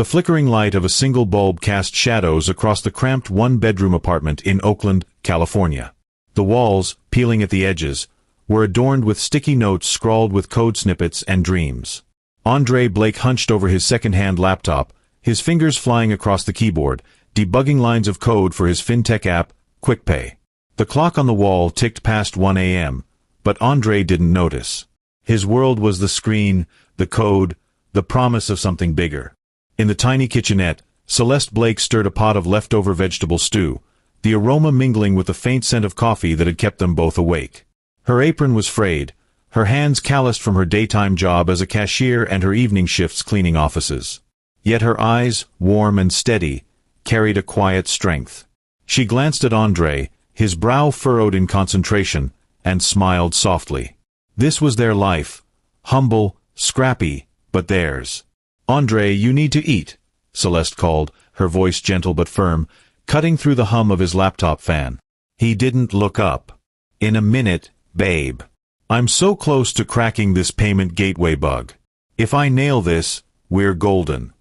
The flickering light of a single bulb cast shadows across the cramped one-bedroom apartment in Oakland, California. The walls, peeling at the edges, were adorned with sticky notes scrawled with code snippets and dreams. Andre Blake hunched over his second-hand laptop, his fingers flying across the keyboard, debugging lines of code for his fintech app, QuickPay. The clock on the wall ticked past 1 a.m., but Andre didn't notice. His world was the screen, the code, the promise of something bigger. In the tiny kitchenette, Celeste Blake stirred a pot of leftover vegetable stew, the aroma mingling with the faint scent of coffee that had kept them both awake. Her apron was frayed, her hands calloused from her daytime job as a cashier and her evening shifts cleaning offices. Yet her eyes, warm and steady, carried a quiet strength. She glanced at Andre, his brow furrowed in concentration, and smiled softly. This was their life, humble, scrappy, but theirs. "Andre, you need to eat," Celeste called, her voice gentle but firm, cutting through the hum of his laptop fan. He didn't look up. "In a minute, babe. I'm so close to cracking this payment gateway bug. If I nail this, we're golden."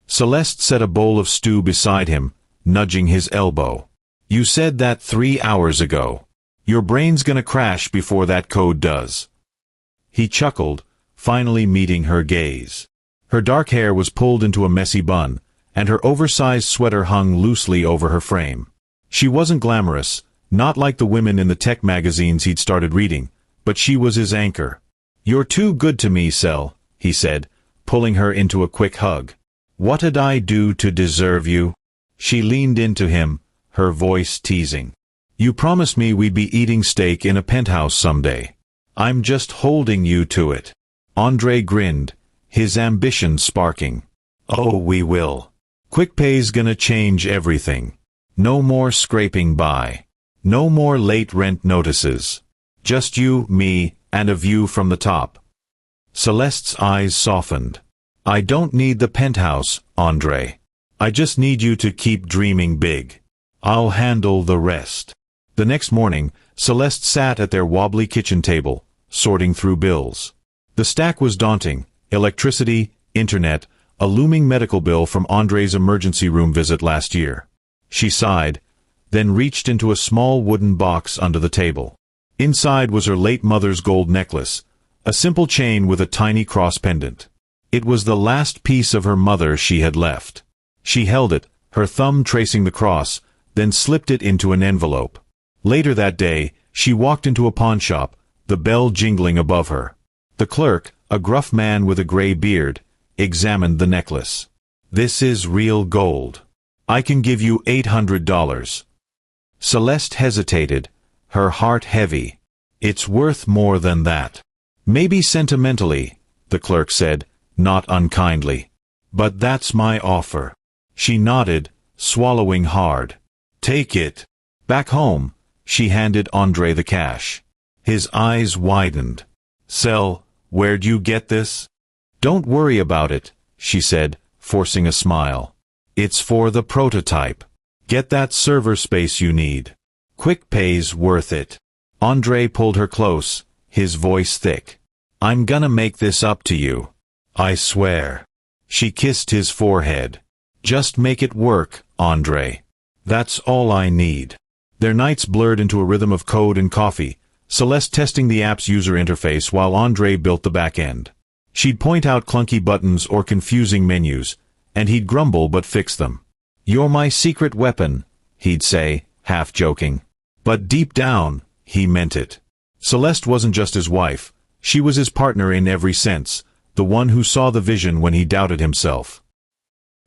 Celeste set a bowl of stew beside him, nudging his elbow. "You said that 3 hours ago. Your brain's gonna crash before that code does." He chuckled, finally meeting her gaze. Her dark hair was pulled into a messy bun, and her oversized sweater hung loosely over her frame. She wasn't glamorous, not like the women in the tech magazines he'd started reading, but she was his anchor. "You're too good to me, Cel," he said, pulling her into a quick hug. "What'd I do to deserve you?" She leaned into him, her voice teasing. "You promised me we'd be eating steak in a penthouse someday. I'm just holding you to it." Andre grinned, his ambition sparking. "Oh, we will. QuickPay's gonna change everything. No more scraping by. No more late rent notices. Just you, me, and a view from the top." Celeste's eyes softened. "I don't need the penthouse, Andre. I just need you to keep dreaming big. I'll handle the rest." The next morning, Celeste sat at their wobbly kitchen table, sorting through bills. The stack was daunting: electricity, internet, a looming medical bill from Andre's emergency room visit last year. She sighed, then reached into a small wooden box under the table. Inside was her late mother's gold necklace, a simple chain with a tiny cross pendant. It was the last piece of her mother she had left. She held it, her thumb tracing the cross, then slipped it into an envelope. Later that day, she walked into a pawnshop, the bell jingling above her. The clerk, a gruff man with a gray beard, examined the necklace. "This is real gold. I can give you $800. Celeste hesitated, her heart heavy. "It's worth more than that." "Maybe sentimentally," the clerk said, not unkindly. "But that's my offer." She nodded, swallowing hard. "Take it." Back home, she handed Andre the cash. His eyes widened. "Cel, where'd you get this?" "Don't worry about it," she said, forcing a smile. "It's for the prototype. Get that server space you need. QuickPay's worth it." Andre pulled her close, his voice thick. "I'm gonna make this up to you. I swear." She kissed his forehead. "Just make it work, Andre. That's all I need." Their nights blurred into a rhythm of code and coffee, Celeste testing the app's user interface while Andre built the back end. She'd point out clunky buttons or confusing menus, and he'd grumble but fix them. "You're my secret weapon," he'd say, half joking. But deep down, he meant it. Celeste wasn't just his wife, she was his partner in every sense, the one who saw the vision when he doubted himself.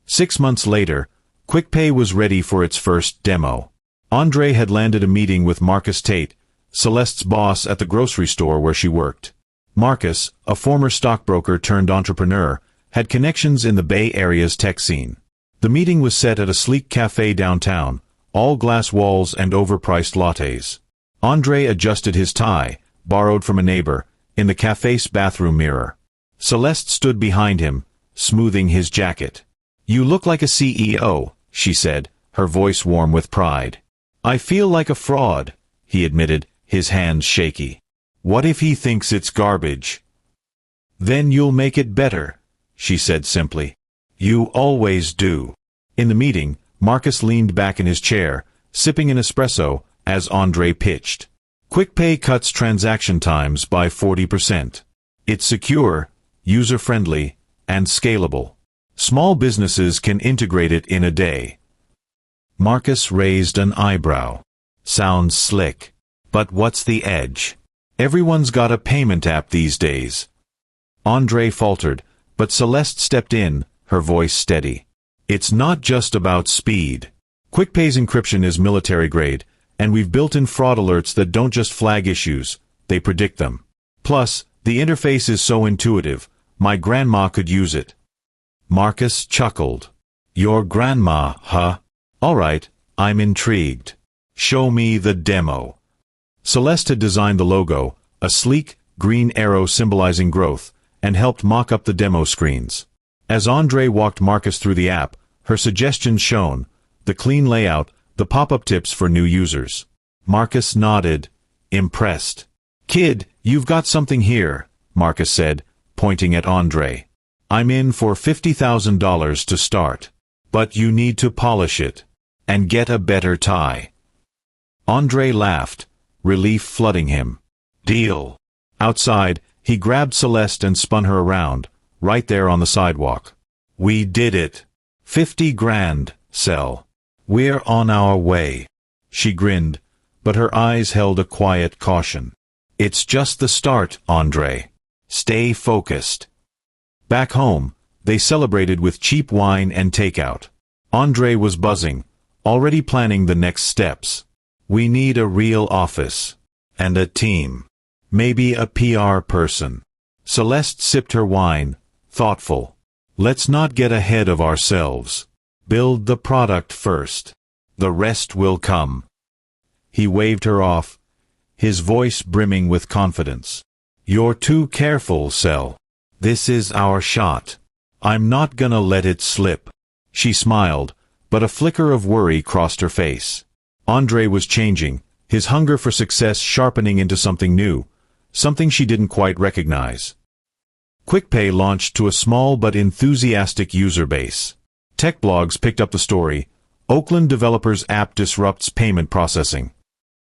6 months later, QuickPay was ready for its first demo. Andre had landed a meeting with Marcus Tate, Celeste's boss at the grocery store where she worked. Marcus, a former stockbroker turned entrepreneur, had connections in the Bay Area's tech scene. The meeting was set at a sleek café downtown, all glass walls and overpriced lattes. Andre adjusted his tie, borrowed from a neighbor, in the café's bathroom mirror. Celeste stood behind him, smoothing his jacket. "You look like a CEO," she said, her voice warm with pride. "I feel like a fraud," he admitted, his hands shaky. "What if he thinks it's garbage?" "Then you'll make it better," she said simply. You always do. In the meeting, Marcus leaned back in his chair, sipping an espresso, as Andre pitched. QuickPay cuts transaction times by 40%. It's secure, user-friendly, and scalable. Small businesses can integrate it in a day. Marcus raised an eyebrow. Sounds slick. But what's the edge? Everyone's got a payment app these days. Andre faltered, but Celeste stepped in, her voice steady. It's not just about speed. QuickPay's encryption is military grade, and we've built in fraud alerts that don't just flag issues, they predict them. Plus, the interface is so intuitive, my grandma could use it. Marcus chuckled. Your grandma, huh? All right, I'm intrigued. Show me the demo. Celeste had designed the logo, a sleek, green arrow symbolizing growth, and helped mock up the demo screens. As Andre walked Marcus through the app, her suggestions shone, the clean layout, the pop-up tips for new users. Marcus nodded, impressed. Kid, you've got something here, Marcus said, pointing at Andre. I'm in for $50,000 to start. But you need to polish it. And get a better tie. Andre laughed, relief flooding him. Deal. Outside, he grabbed Celeste and spun her around, right there on the sidewalk. We did it. 50 grand, Cel. We're on our way. She grinned, but her eyes held a quiet caution. It's just the start, Andre. Stay focused. Back home, they celebrated with cheap wine and takeout. Andre was buzzing, already planning the next steps. We need a real office. And a team. Maybe a PR person. Celeste sipped her wine, thoughtful. Let's not get ahead of ourselves. Build the product first. The rest will come. He waved her off, his voice brimming with confidence. You're too careful, Cel. This is our shot. I'm not gonna let it slip. She smiled, but a flicker of worry crossed her face. Andre was changing, his hunger for success sharpening into something new, something she didn't quite recognize. QuickPay launched to a small but enthusiastic user base. Tech blogs picked up the story, Oakland developers' app disrupts payment processing.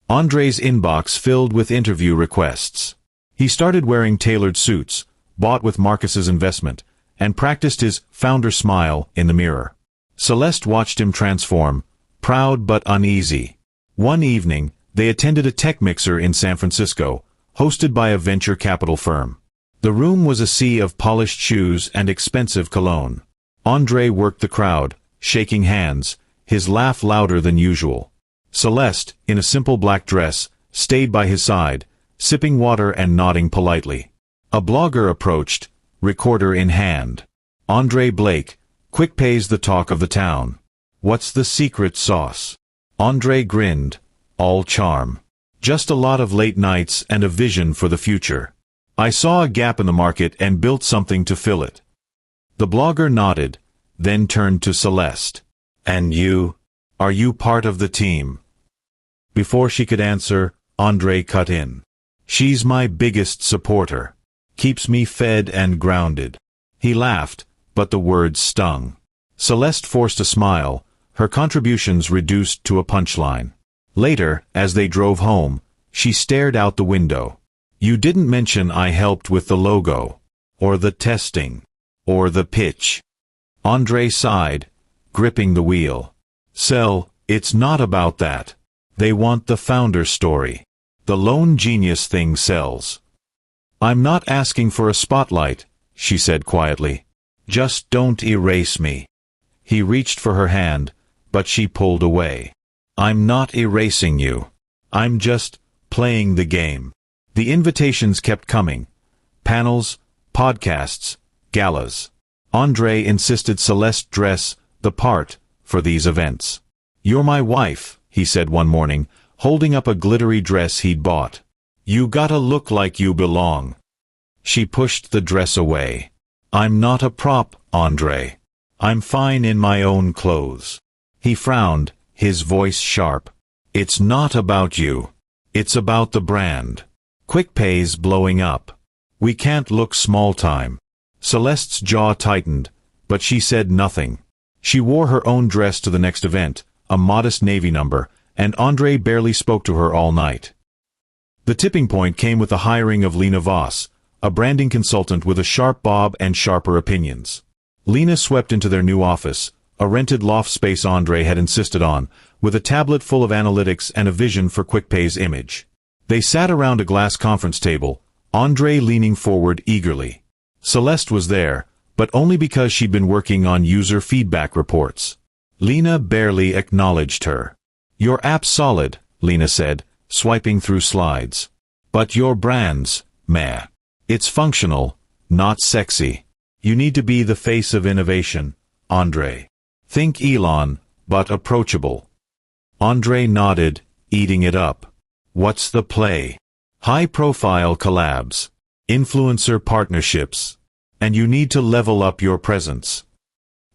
Andre's inbox filled with interview requests. He started wearing tailored suits, bought with Marcus's investment, and practiced his founder smile in the mirror. Celeste watched him transform, proud but uneasy. One evening, they attended a tech mixer in San Francisco, hosted by a venture capital firm. The room was a sea of polished shoes and expensive cologne. Andre worked the crowd, shaking hands, his laugh louder than usual. Celeste, in a simple black dress, stayed by his side, sipping water and nodding politely. A blogger approached, recorder in hand. Andre Blake, QuickPay's the talk of the town. What's the secret sauce? Andre grinned, all charm. Just a lot of late nights and a vision for the future. I saw a gap in the market and built something to fill it. The blogger nodded, then turned to Celeste. And you? Are you part of the team? Before she could answer, Andre cut in. She's my biggest supporter. Keeps me fed and grounded. He laughed, but the words stung. Celeste forced a smile, her contributions reduced to a punchline. Later, as they drove home, she stared out the window. You didn't mention I helped with the logo, or the testing, or the pitch. Andre sighed, gripping the wheel. Cel, it's not about that. They want the founder story. The lone genius thing sells. I'm not asking for a spotlight, she said quietly. Just don't erase me. He reached for her hand, but she pulled away. I'm not erasing you. I'm just playing the game. The invitations kept coming. Panels, podcasts, galas. Andre insisted Celeste dress the part for these events. You're my wife, he said one morning, holding up a glittery dress he'd bought. You gotta look like you belong. She pushed the dress away. I'm not a prop, Andre. I'm fine in my own clothes. He frowned, his voice sharp. It's not about you. It's about the brand. QuickPay's blowing up. We can't look small-time. Celeste's jaw tightened, but she said nothing. She wore her own dress to the next event, a modest navy number, and Andre barely spoke to her all night. The tipping point came with the hiring of Lena Voss, a branding consultant with a sharp bob and sharper opinions. Lena swept into their new office, a rented loft space Andre had insisted on, with a tablet full of analytics and a vision for QuickPay's image. They sat around a glass conference table, Andre leaning forward eagerly. Celeste was there, but only because she'd been working on user feedback reports. Lena barely acknowledged her. "Your app's solid," Lena said, swiping through slides. "But your brand's, meh. It's functional, not sexy. You need to be the face of innovation, Andre. Think Elon, but approachable." Andre nodded, eating it up. "What's the play? High-profile collabs, influencer partnerships, and you need to level up your presence."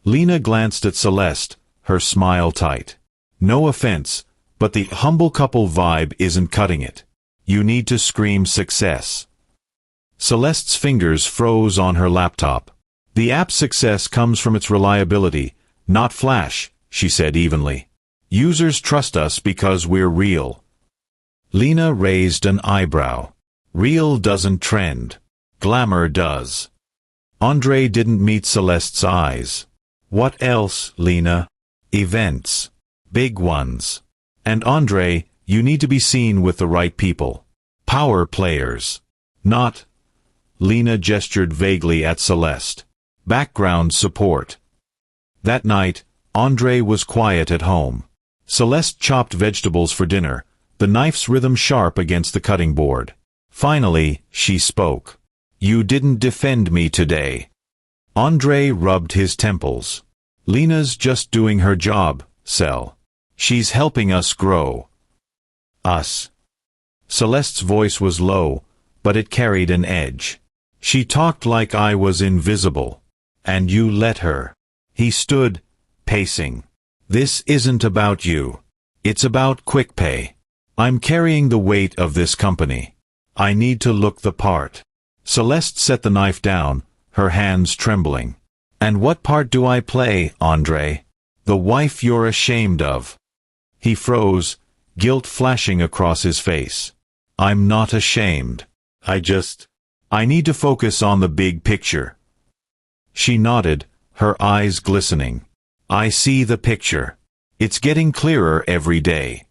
Lena glanced at Celeste, her smile tight. "No offense, but the humble couple vibe isn't cutting it. You need to scream success." Celeste's fingers froze on her laptop. "The app's success comes from its reliability, not flash," she said evenly. "Users trust us because we're real." Lena raised an eyebrow. "Real doesn't trend. Glamour does." Andre didn't meet Celeste's eyes. "What else, Lena?" "Events. Big ones. And Andre, you need to be seen with the right people. Power players. Not—" Lena gestured vaguely at Celeste. "Background support." That night, Andre was quiet at home. Celeste chopped vegetables for dinner, the knife's rhythm sharp against the cutting board. Finally, she spoke. "You didn't defend me today." Andre rubbed his temples. "Lena's just doing her job, Cel. She's helping us grow." "Us." Celeste's voice was low, but it carried an edge. "She talked like I was invisible. And you let her." He stood, pacing. "This isn't about you. It's about QuickPay. I'm carrying the weight of this company. I need to look the part." Celeste set the knife down, her hands trembling. "And what part do I play, Andre? The wife you're ashamed of." He froze, guilt flashing across his face. "I'm not ashamed. I need to focus on the big picture." She nodded, her eyes glistening. "I see the picture. It's getting clearer every day."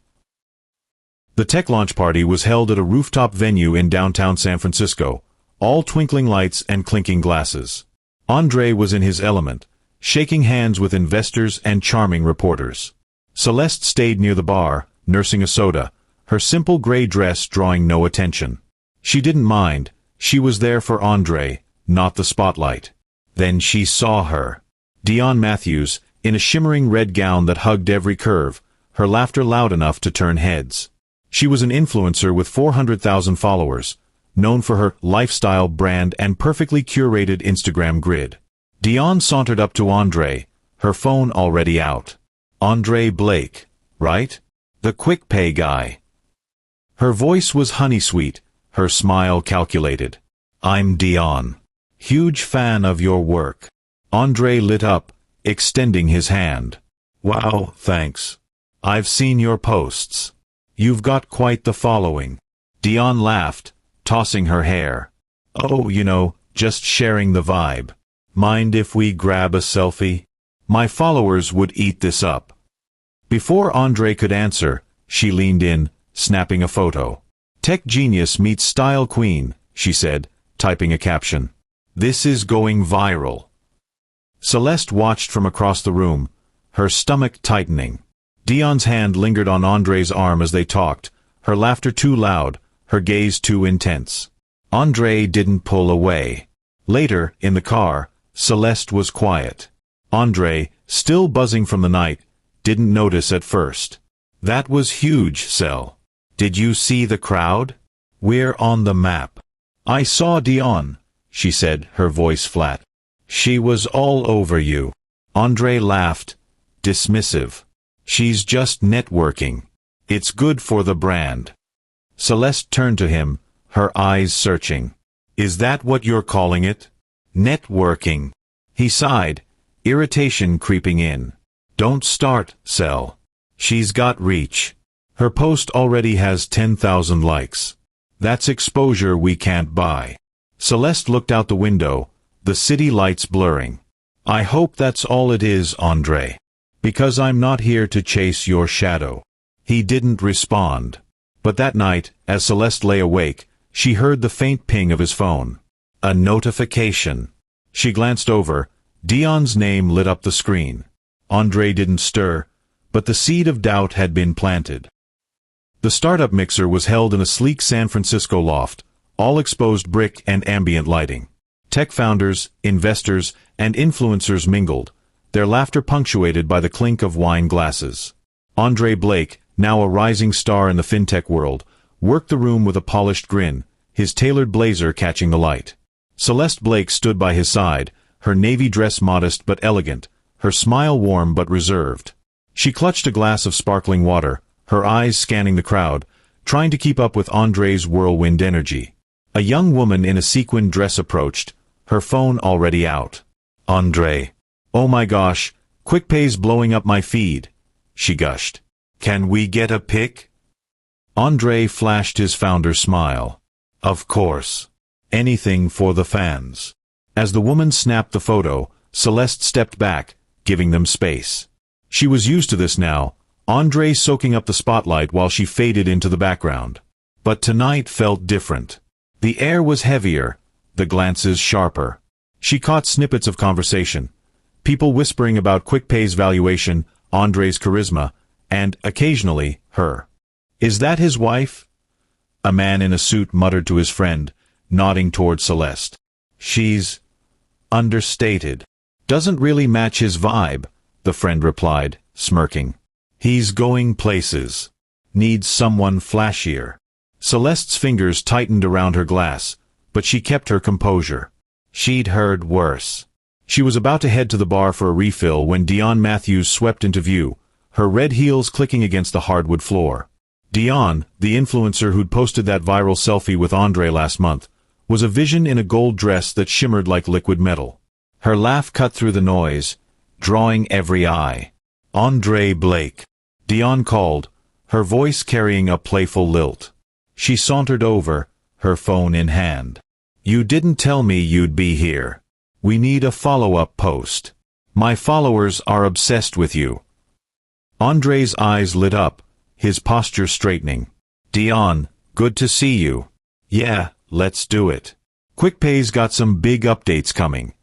The tech launch party was held at a rooftop venue in downtown San Francisco, all twinkling lights and clinking glasses. Andre was in his element, shaking hands with investors and charming reporters. Celeste stayed near the bar, nursing a soda, her simple gray dress drawing no attention. She didn't mind, she was there for Andre, not the spotlight. Then she saw her. Dion Matthews, in a shimmering red gown that hugged every curve, her laughter loud enough to turn heads. She was an influencer with 400,000 followers, known for her lifestyle brand and perfectly curated Instagram grid. Dion sauntered up to Andre, her phone already out. "Andre Blake, right? The QuickPay guy." Her voice was honey-sweet, her smile calculated. "I'm Dion. Huge fan of your work." Andre lit up, extending his hand. "Wow, thanks. I've seen your posts. You've got quite the following." Dion laughed, tossing her hair. "Oh, just sharing the vibe. Mind if we grab a selfie? My followers would eat this up." Before Andre could answer, she leaned in, snapping a photo. "Tech genius meets style queen," she said, typing a caption. "This is going viral." Celeste watched from across the room, her stomach tightening. Dion's hand lingered on Andre's arm as they talked, her laughter too loud, her gaze too intense. Andre didn't pull away. Later, in the car, Celeste was quiet. Andre, still buzzing from the night, didn't notice at first. "That was huge, Cel. Did you see the crowd? We're on the map." "I saw Dion," she said, her voice flat. "She was all over you." Andre laughed, dismissive. "She's just networking. It's good for the brand." Celeste turned to him, her eyes searching. "Is that what you're calling it? Networking?" He sighed. irritation creeping in. Don't start, Cel. She's got reach. Her post already has 10,000 likes. That's exposure we can't buy. Celeste looked out the window, the city lights blurring. I hope that's all it is, Andre. Because I'm not here to chase your shadow. He didn't respond. But that night, as Celeste lay awake, she heard the faint ping of his phone. A notification. She glanced over. Dion's name lit up the screen. Andre didn't stir, but the seed of doubt had been planted. The startup mixer was held in a sleek San Francisco loft, all exposed brick and ambient lighting. Tech founders, investors, and influencers mingled, their laughter punctuated by the clink of wine glasses. Andre Blake, now a rising star in the fintech world, worked the room with a polished grin, his tailored blazer catching the light. Celeste Blake stood by his side, her navy dress modest but elegant, her smile warm but reserved. She clutched a glass of sparkling water, her eyes scanning the crowd, trying to keep up with Andre's whirlwind energy. A young woman in a sequin dress approached, her phone already out. Andre. Oh my gosh, QuickPay's blowing up my feed, she gushed. Can we get a pic? Andre flashed his founder's smile. Of course. Anything for the fans. As the woman snapped the photo, Celeste stepped back, giving them space. She was used to this now, Andre soaking up the spotlight while she faded into the background. But tonight felt different. The air was heavier, the glances sharper. She caught snippets of conversation. People whispering about QuickPay's valuation, Andre's charisma, and, occasionally, her. Is that his wife? A man in a suit muttered to his friend, nodding toward Celeste. She's understated. Doesn't really match his vibe, the friend replied, smirking. He's going places. Needs someone flashier. Celeste's fingers tightened around her glass, but she kept her composure. She'd heard worse. She was about to head to the bar for a refill when Dion Matthews swept into view, her red heels clicking against the hardwood floor. Dion, the influencer who'd posted that viral selfie with Andre last month, was a vision in a gold dress that shimmered like liquid metal. Her laugh cut through the noise, drawing every eye. Andre Blake. Dion called, her voice carrying a playful lilt. She sauntered over, her phone in hand. You didn't tell me you'd be here. We need a follow-up post. My followers are obsessed with you. Andre's eyes lit up, his posture straightening. Dion, good to see you. Yeah, let's do it. QuickPay's got some big updates coming.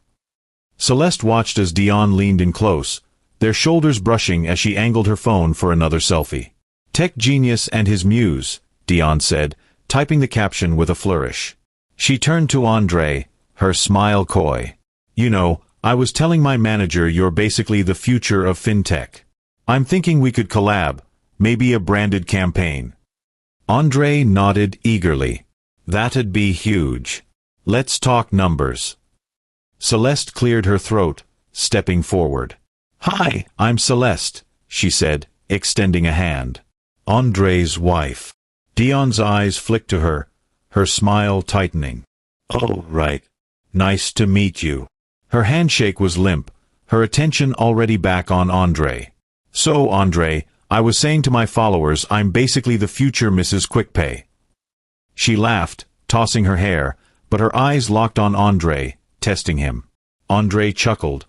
Celeste watched as Dion leaned in close, their shoulders brushing as she angled her phone for another selfie. Tech genius and his muse, Dion said, typing the caption with a flourish. She turned to Andre, her smile coy. You know, I was telling my manager you're basically the future of fintech. I'm thinking we could collab, maybe a branded campaign. Andre nodded eagerly. That'd be huge. Let's talk numbers. Celeste cleared her throat, stepping forward. Hi, I'm Celeste, she said, extending a hand. Andre's wife. Dion's eyes flicked to her, her smile tightening. Oh, right. Nice to meet you. Her handshake was limp, her attention already back on Andre. So, Andre, I was saying to my followers I'm basically the future Mrs. QuickPay. She laughed, tossing her hair, but her eyes locked on Andre, testing him. Andre chuckled,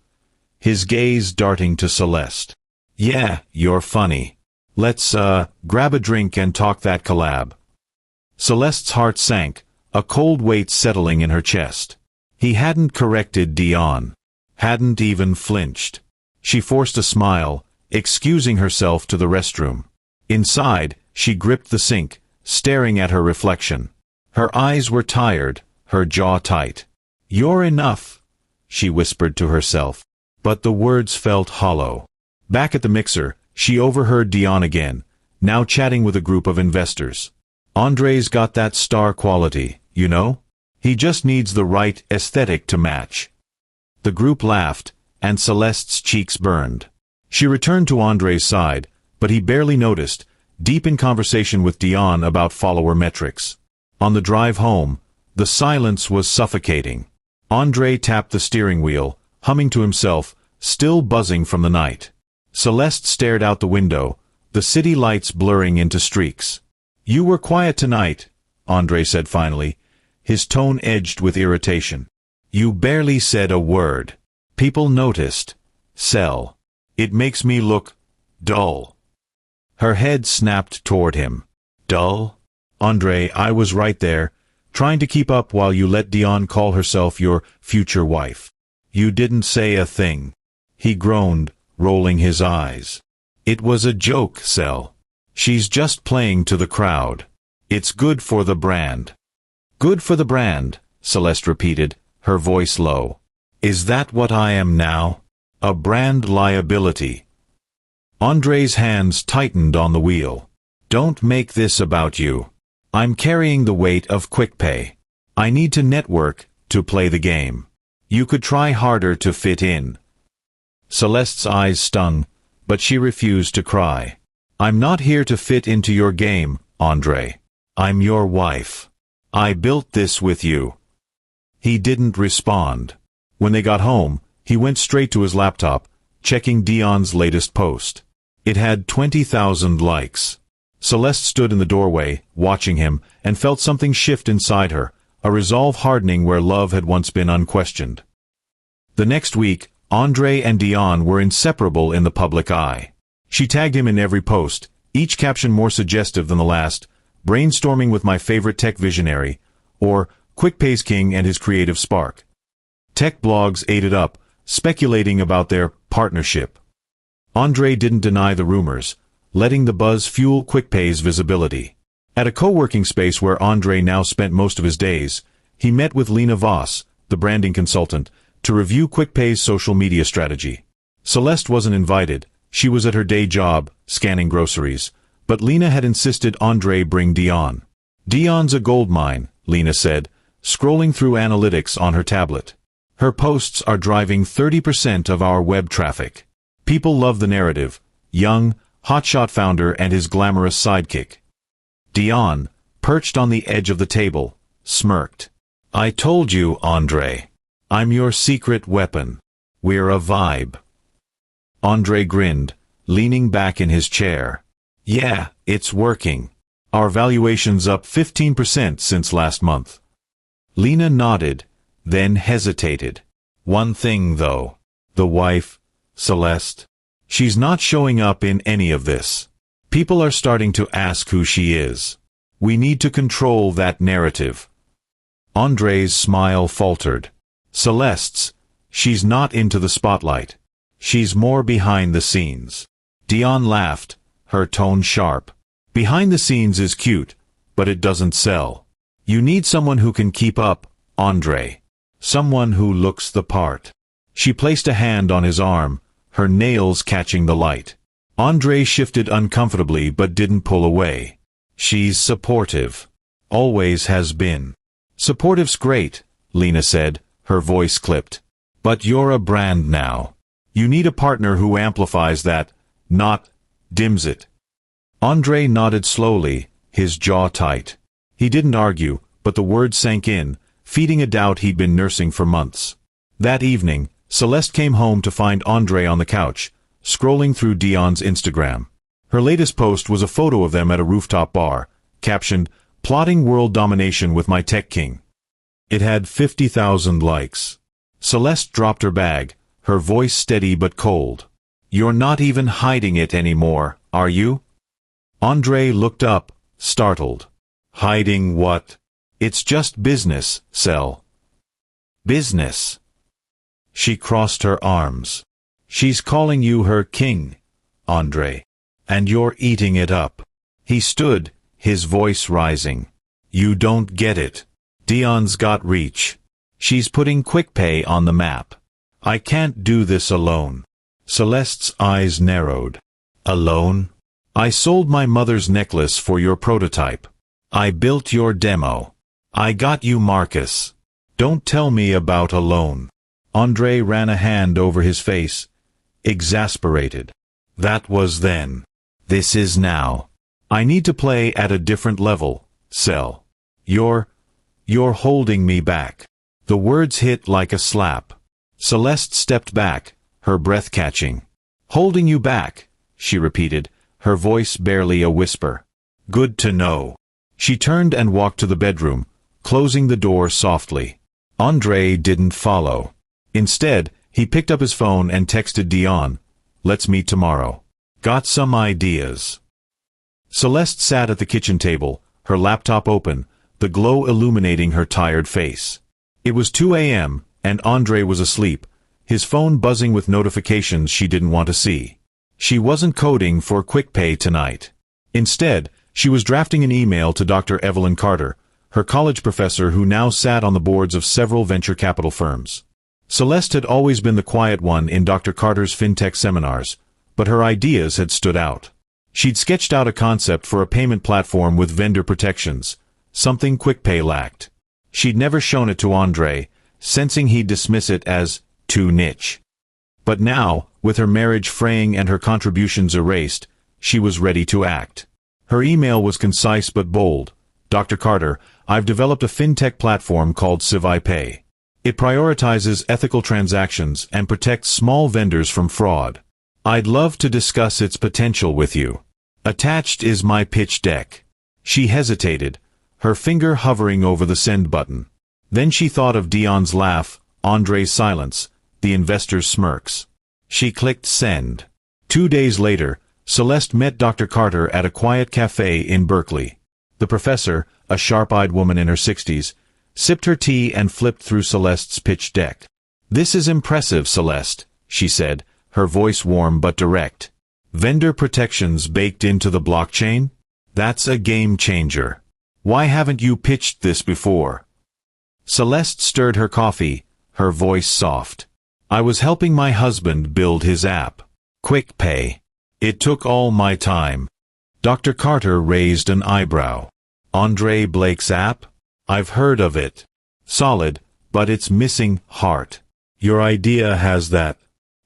his gaze darting to Celeste. Yeah, you're funny. Let's, grab a drink and talk that collab. Celeste's heart sank, a cold weight settling in her chest. He hadn't corrected Dion. Hadn't even flinched. She forced a smile, excusing herself to the restroom. Inside, she gripped the sink, staring at her reflection. Her eyes were tired, her jaw tight. You're enough, she whispered to herself. But the words felt hollow. Back at the mixer, she overheard Dion again, now chatting with a group of investors. Andre's got that star quality, you know? He just needs the right aesthetic to match. The group laughed, and Celeste's cheeks burned. She returned to Andre's side, but he barely noticed, deep in conversation with Dion about follower metrics. On the drive home, the silence was suffocating. Andre tapped the steering wheel, humming to himself, still buzzing from the night. Celeste stared out the window, the city lights blurring into streaks. "You were quiet tonight," Andre said finally, his tone edged with irritation. "You barely said a word. People noticed. Cel. It makes me look dull." Her head snapped toward him. "Dull? Andre, I was right there, trying to keep up while you let Dion call herself your future wife. You didn't say a thing." He groaned, rolling his eyes. "It was a joke, Cel. She's just playing to the crowd. It's good for the brand." "Good for the brand," Celeste repeated, her voice low. "Is that what I am now? A brand liability?" Andre's hands tightened on the wheel. "Don't make this about you. I'm carrying the weight of QuickPay. I need to network, to play the game. You could try harder to fit in." Celeste's eyes stung, but she refused to cry. "I'm not here to fit into your game, Andre. I'm your wife. I built this with you." He didn't respond. When they got home, he went straight to his laptop, checking Dion's latest post. It had 20,000 likes. Celeste stood in the doorway, watching him, and felt something shift inside her, a resolve hardening where love had once been unquestioned. The next week, Andre and Dion were inseparable in the public eye. She tagged him in every post, each caption more suggestive than the last: "Brainstorming with my favorite tech visionary," or "QuickPay's king and his creative spark." Tech blogs ate it up, speculating about their partnership. Andre didn't deny the rumors, letting the buzz fuel QuickPay's visibility. At a co-working space where Andre now spent most of his days, he met with Lena Voss, the branding consultant, to review QuickPay's social media strategy. Celeste wasn't invited. She was at her day job, scanning groceries, but Lena had insisted Andre bring Dion. "Dion's a goldmine," Lena said, scrolling through analytics on her tablet. "Her posts are driving 30% of our web traffic. People love the narrative: young, hotshot founder and his glamorous sidekick." Dion, perched on the edge of the table, smirked. "I told you, Andre. I'm your secret weapon. We're a vibe." Andre grinned, leaning back in his chair. "Yeah, it's working. Our valuation's up 15% since last month." Lena nodded, then hesitated. "One thing, though. The wife, Celeste. She's not showing up in any of this. People are starting to ask who she is. We need to control that narrative." Andre's smile faltered. "Celeste's. She's not into the spotlight. She's more behind the scenes." Dion laughed, her tone sharp. "Behind the scenes is cute, but it doesn't sell. You need someone who can keep up, Andre. Someone who looks the part." She placed a hand on his arm, her nails catching the light. Andre shifted uncomfortably but didn't pull away. "She's supportive. Always has been." "Supportive's great," Lena said, her voice clipped. "But you're a brand now. You need a partner who amplifies that, not dims it." Andre nodded slowly, his jaw tight. He didn't argue, but the words sank in, feeding a doubt he'd been nursing for months. That evening, Celeste came home to find Andre on the couch, scrolling through Dion's Instagram. Her latest post was a photo of them at a rooftop bar, captioned, "Plotting world domination with my tech king." It had 50,000 likes. Celeste dropped her bag, her voice steady but cold. "You're not even hiding it anymore, are you?" Andre looked up, startled. "Hiding what? It's just business, Cel." "Business?" She crossed her arms. "She's calling you her king, Andre. And you're eating it up." He stood, his voice rising. "You don't get it. Dion's got reach. She's putting QuickPay on the map. I can't do this alone." Celeste's eyes narrowed. "Alone? I sold my mother's necklace for your prototype. I built your demo. I got you Marcus. Don't tell me about alone." Andre ran a hand over his face, exasperated. "That was then. This is now. I need to play at a different level, Cel. You're holding me back." The words hit like a slap. Celeste stepped back, her breath catching. "Holding you back," she repeated, her voice barely a whisper. "Good to know." She turned and walked to the bedroom, closing the door softly. Andre didn't follow. Instead, he picked up his phone and texted Dion, "Let's meet tomorrow. Got some ideas." Celeste sat at the kitchen table, her laptop open, the glow illuminating her tired face. It was 2 a.m., and Andre was asleep, his phone buzzing with notifications she didn't want to see. She wasn't coding for QuickPay tonight. Instead, she was drafting an email to Dr. Evelyn Carter, her college professor who now sat on the boards of several venture capital firms. Celeste had always been the quiet one in Dr. Carter's fintech seminars, but her ideas had stood out. She'd sketched out a concept for a payment platform with vendor protections, something QuickPay lacked. She'd never shown it to Andre, sensing he'd dismiss it as too niche. But now, with her marriage fraying and her contributions erased, she was ready to act. Her email was concise but bold. "Dr. Carter, I've developed a fintech platform called QuickPay. It prioritizes ethical transactions and protects small vendors from fraud. I'd love to discuss its potential with you. Attached is my pitch deck." She hesitated, her finger hovering over the send button. Then she thought of Dion's laugh, Andre's silence, the investor's smirks. She clicked send. 2 days later, Celeste met Dr. Carter at a quiet café in Berkeley. The professor, a sharp-eyed woman in her 60s, sipped her tea and flipped through Celeste's pitch deck. "This is impressive, Celeste," she said, her voice warm but direct. "Vendor protections baked into the blockchain? That's a game changer. Why haven't you pitched this before?" Celeste stirred her coffee, her voice soft. "I was helping my husband build his app, QuickPay. It took all my time." Dr. Carter raised an eyebrow. "Andre Blake's app? I've heard of it. Solid, but it's missing heart. Your idea has that.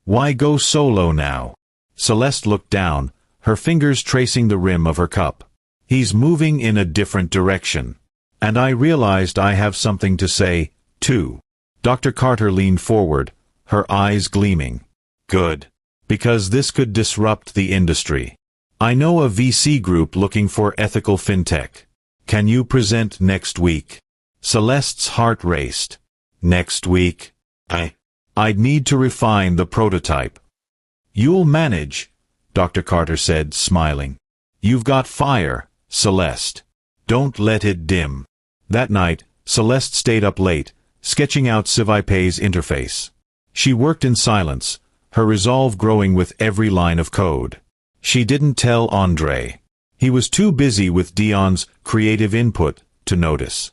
Why go solo now?" Celeste looked down, her fingers tracing the rim of her cup. "He's moving in a different direction. And I realized I have something to say, too." Dr. Carter leaned forward, her eyes gleaming. "Good. Because this could disrupt the industry. I know a VC group looking for ethical fintech. Can you present next week?" Celeste's heart raced. "Next week? I'd need to refine the prototype." "You'll manage," Dr. Carter said, smiling. "You've got fire, Celeste. Don't let it dim." That night, Celeste stayed up late, sketching out QuickPay's interface. She worked in silence, her resolve growing with every line of code. She didn't tell Andre. He was too busy with Dion's creative input to notice.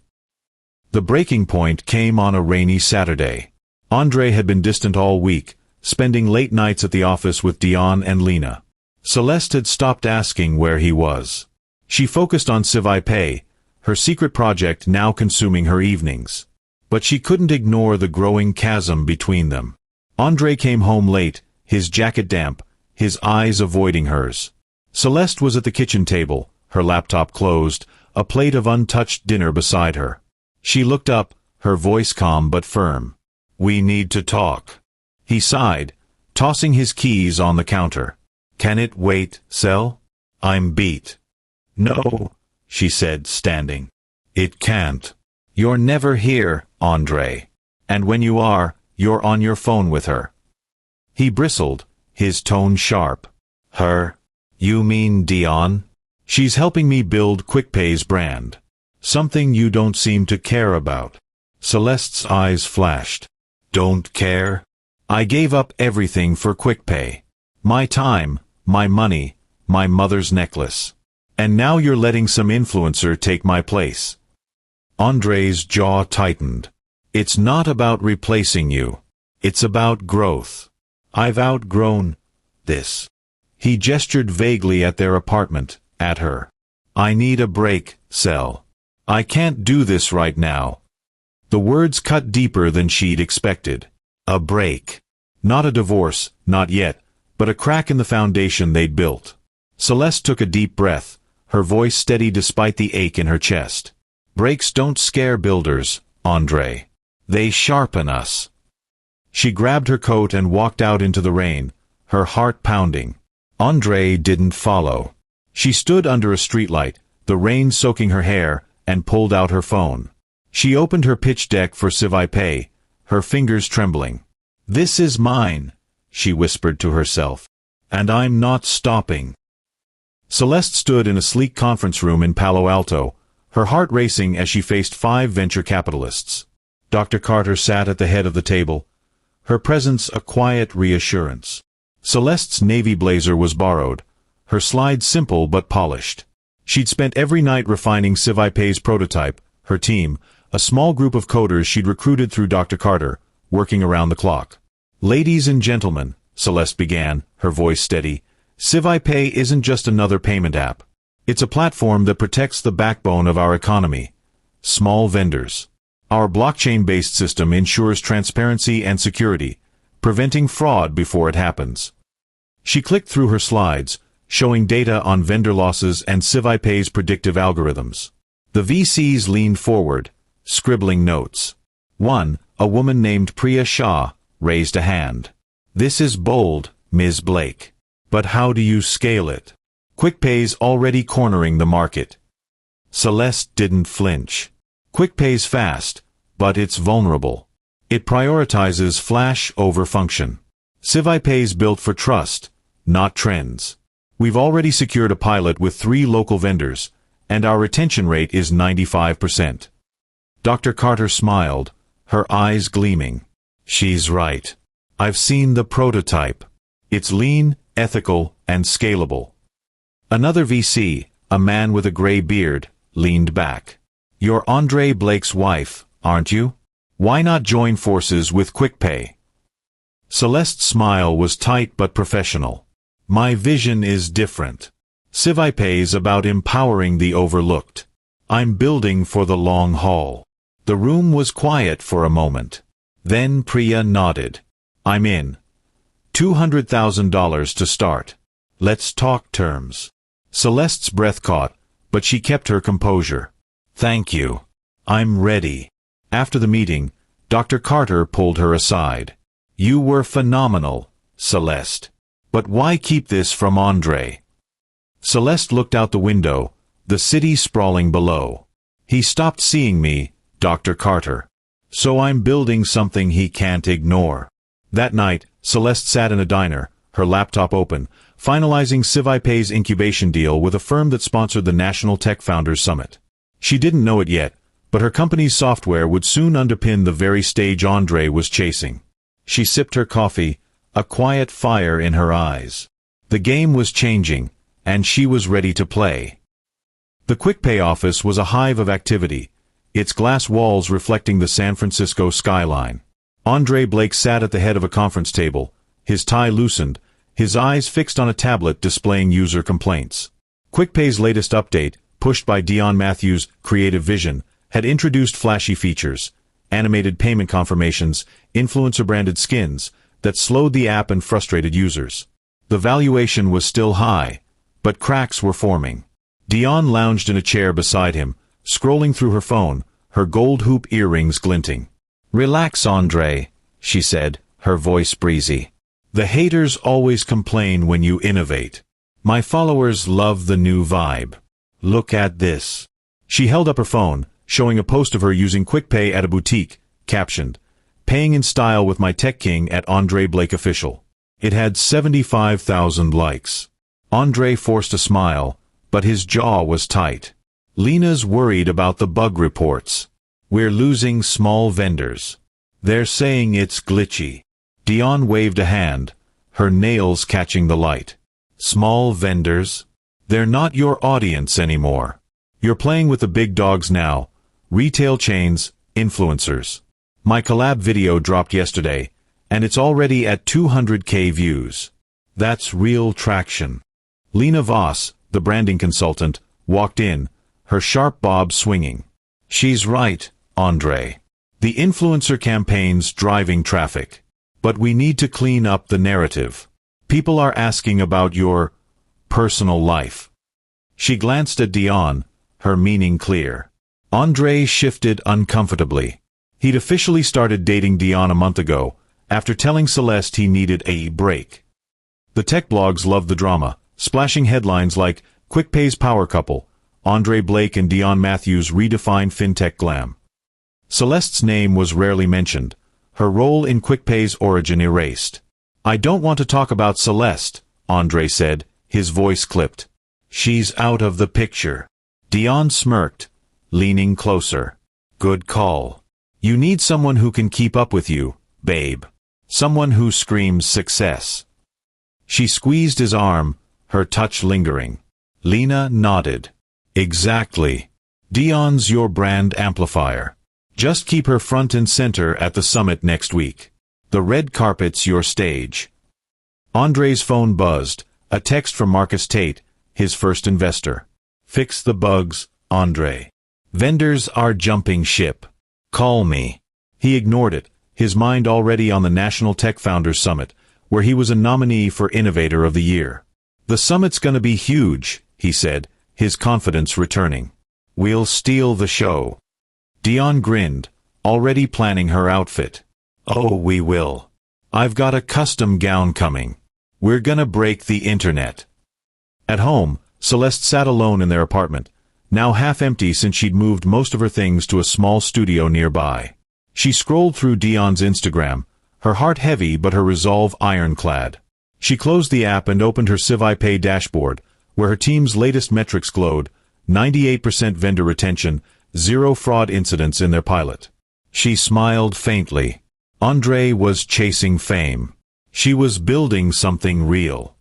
The breaking point came on a rainy Saturday. Andre had been distant all week, spending late nights at the office with Dion and Lena. Celeste had stopped asking where he was. She focused on QuickPay, her secret project now consuming her evenings. But she couldn't ignore the growing chasm between them. Andre came home late, his jacket damp, his eyes avoiding hers. Celeste was at the kitchen table, her laptop closed, a plate of untouched dinner beside her. She looked up, her voice calm but firm. "We need to talk." He sighed, tossing his keys on the counter. "Can it wait, Cel? I'm beat." "No," she said, standing. "It can't. You're never here, Andre. And when you are, you're on your phone with her." He bristled, his tone sharp. "Her? You mean Dion? She's helping me build QuickPay's brand. Something you don't seem to care about." Celeste's eyes flashed. "Don't care? I gave up everything for QuickPay. My time, my money, my mother's necklace. And now you're letting some influencer take my place." Andre's jaw tightened. "It's not about replacing you. It's about growth. I've outgrown this." He gestured vaguely at their apartment, at her. "I need a break, Cel. I can't do this right now." The words cut deeper than she'd expected. A break. Not a divorce, not yet, but a crack in the foundation they'd built. Celeste took a deep breath, her voice steady despite the ache in her chest. "Breaks don't scare builders, Andre. They sharpen us." She grabbed her coat and walked out into the rain, her heart pounding. André didn't follow. She stood under a streetlight, the rain soaking her hair, and pulled out her phone. She opened her pitch deck for QuickPay, her fingers trembling. "This is mine," she whispered to herself. "And I'm not stopping." Celeste stood in a sleek conference room in Palo Alto, her heart racing as she faced 5 venture capitalists. Dr. Carter sat at the head of the table, her presence a quiet reassurance. Celeste's navy blazer was borrowed, her slides simple but polished. She'd spent every night refining QuickPay's prototype, her team, a small group of coders she'd recruited through Dr. Carter, working around the clock. "Ladies and gentlemen," Celeste began, her voice steady, "QuickPay isn't just another payment app. It's a platform that protects the backbone of our economy, small vendors. Our blockchain-based system ensures transparency and security, preventing fraud before it happens." She clicked through her slides, showing data on vendor losses and QuickPay's predictive algorithms. The VCs leaned forward, scribbling notes. One, a woman named Priya Shah, raised a hand. "This is bold, Ms. Blake. But how do you scale it? QuickPay's already cornering the market." Celeste didn't flinch. QuickPay's fast, but it's vulnerable. It prioritizes flash over function. QuickPay's built for trust, not trends. We've already secured a pilot with 3 local vendors, and our retention rate is 95%. Dr. Carter smiled, her eyes gleaming. "She's right. I've seen the prototype. It's lean, ethical, and scalable." Another VC, a man with a gray beard, leaned back. "You're André Blake's wife, aren't you? Why not join forces with QuickPay?" Celeste's smile was tight but professional. "My vision is different. QuickPay's about empowering the overlooked. I'm building for the long haul." The room was quiet for a moment. Then Priya nodded. "I'm in. $200,000 to start. Let's talk terms." Celeste's breath caught, but she kept her composure. "Thank you. I'm ready." After the meeting, Dr. Carter pulled her aside. "You were phenomenal, Celeste. But why keep this from André?" Celeste looked out the window, the city sprawling below. "He stopped seeing me, Dr. Carter. So I'm building something he can't ignore." That night, Celeste sat in a diner, her laptop open, finalizing QuickPay's incubation deal with a firm that sponsored the National Tech Founders Summit. She didn't know it yet, but her company's software would soon underpin the very stage André was chasing. She sipped her coffee, a quiet fire in her eyes. The game was changing, and she was ready to play. The QuickPay office was a hive of activity, its glass walls reflecting the San Francisco skyline. André Blake sat at the head of a conference table, his tie loosened, his eyes fixed on a tablet displaying user complaints. QuickPay's latest update, pushed by Dion Matthews' creative vision, had introduced flashy features, animated payment confirmations, influencer-branded skins, that slowed the app and frustrated users. The valuation was still high, but cracks were forming. Dion lounged in a chair beside him, scrolling through her phone, her gold hoop earrings glinting. "Relax, André," she said, her voice breezy. "The haters always complain when you innovate. My followers love the new vibe. Look at this." She held up her phone, showing a post of her using QuickPay at a boutique, captioned, "Paying in style with my tech king at André Blake Official." It had 75,000 likes. André forced a smile, but his jaw was tight. "Lena's worried about the bug reports. We're losing small vendors. They're saying it's glitchy." Dion waved a hand, her nails catching the light. "Small vendors? They're not your audience anymore. You're playing with the big dogs now, retail chains, influencers. My collab video dropped yesterday, and it's already at 200K views. That's real traction." Lena Voss, the branding consultant, walked in, her sharp bob swinging. "She's right, André. The influencer campaign's driving traffic. But we need to clean up the narrative. People are asking about your personal life." She glanced at Dion, her meaning clear. André shifted uncomfortably. He'd officially started dating Dion a month ago, after telling Celeste he needed a break. The tech blogs loved the drama, splashing headlines like QuickPay's power couple, Andre Blake and Dion Matthews redefine fintech glam. Celeste's name was rarely mentioned, her role in QuickPay's origin erased. "I don't want to talk about Celeste," Andre said, his voice clipped. "She's out of the picture." Dion smirked, leaning closer. "Good call. You need someone who can keep up with you, babe. Someone who screams success." She squeezed his arm, her touch lingering. Lena nodded. "Exactly. Dion's your brand amplifier. Just keep her front and center at the summit next week. The red carpet's your stage." Andre's phone buzzed, a text from Marcus Tate, his first investor. "Fix the bugs, Andre. Vendors are jumping ship. Call me." He ignored it, his mind already on the National Tech Founders Summit, where he was a nominee for Innovator of the Year. "The summit's gonna be huge," he said, his confidence returning. "We'll steal the show." Dion grinned, already planning her outfit. "Oh, we will. I've got a custom gown coming. We're gonna break the internet." At home, Celeste sat alone in their apartment, now half empty since she'd moved most of her things to a small studio nearby. She scrolled through Dion's Instagram, her heart heavy but her resolve ironclad. She closed the app and opened her CiviPay dashboard, where her team's latest metrics glowed: 98% vendor retention, 0 fraud incidents in their pilot. She smiled faintly. Andre was chasing fame. She was building something real.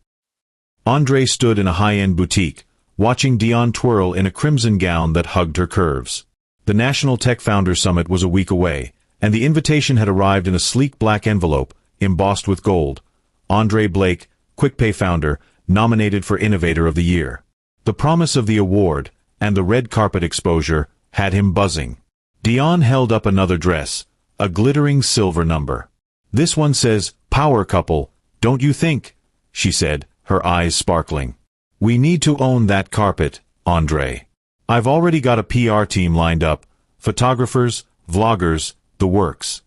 Andre stood in a high-end boutique, watching Dion twirl in a crimson gown that hugged her curves. The National Tech Founders Summit was a week away, and the invitation had arrived in a sleek black envelope, embossed with gold. Andre Blake, QuickPay founder, nominated for Innovator of the Year. The promise of the award, and the red carpet exposure, had him buzzing. Dion held up another dress, a glittering silver number. "This one says, power couple, don't you think?" she said, her eyes sparkling. "We need to own that carpet, Andre. I've already got a PR team lined up, photographers, vloggers, the works."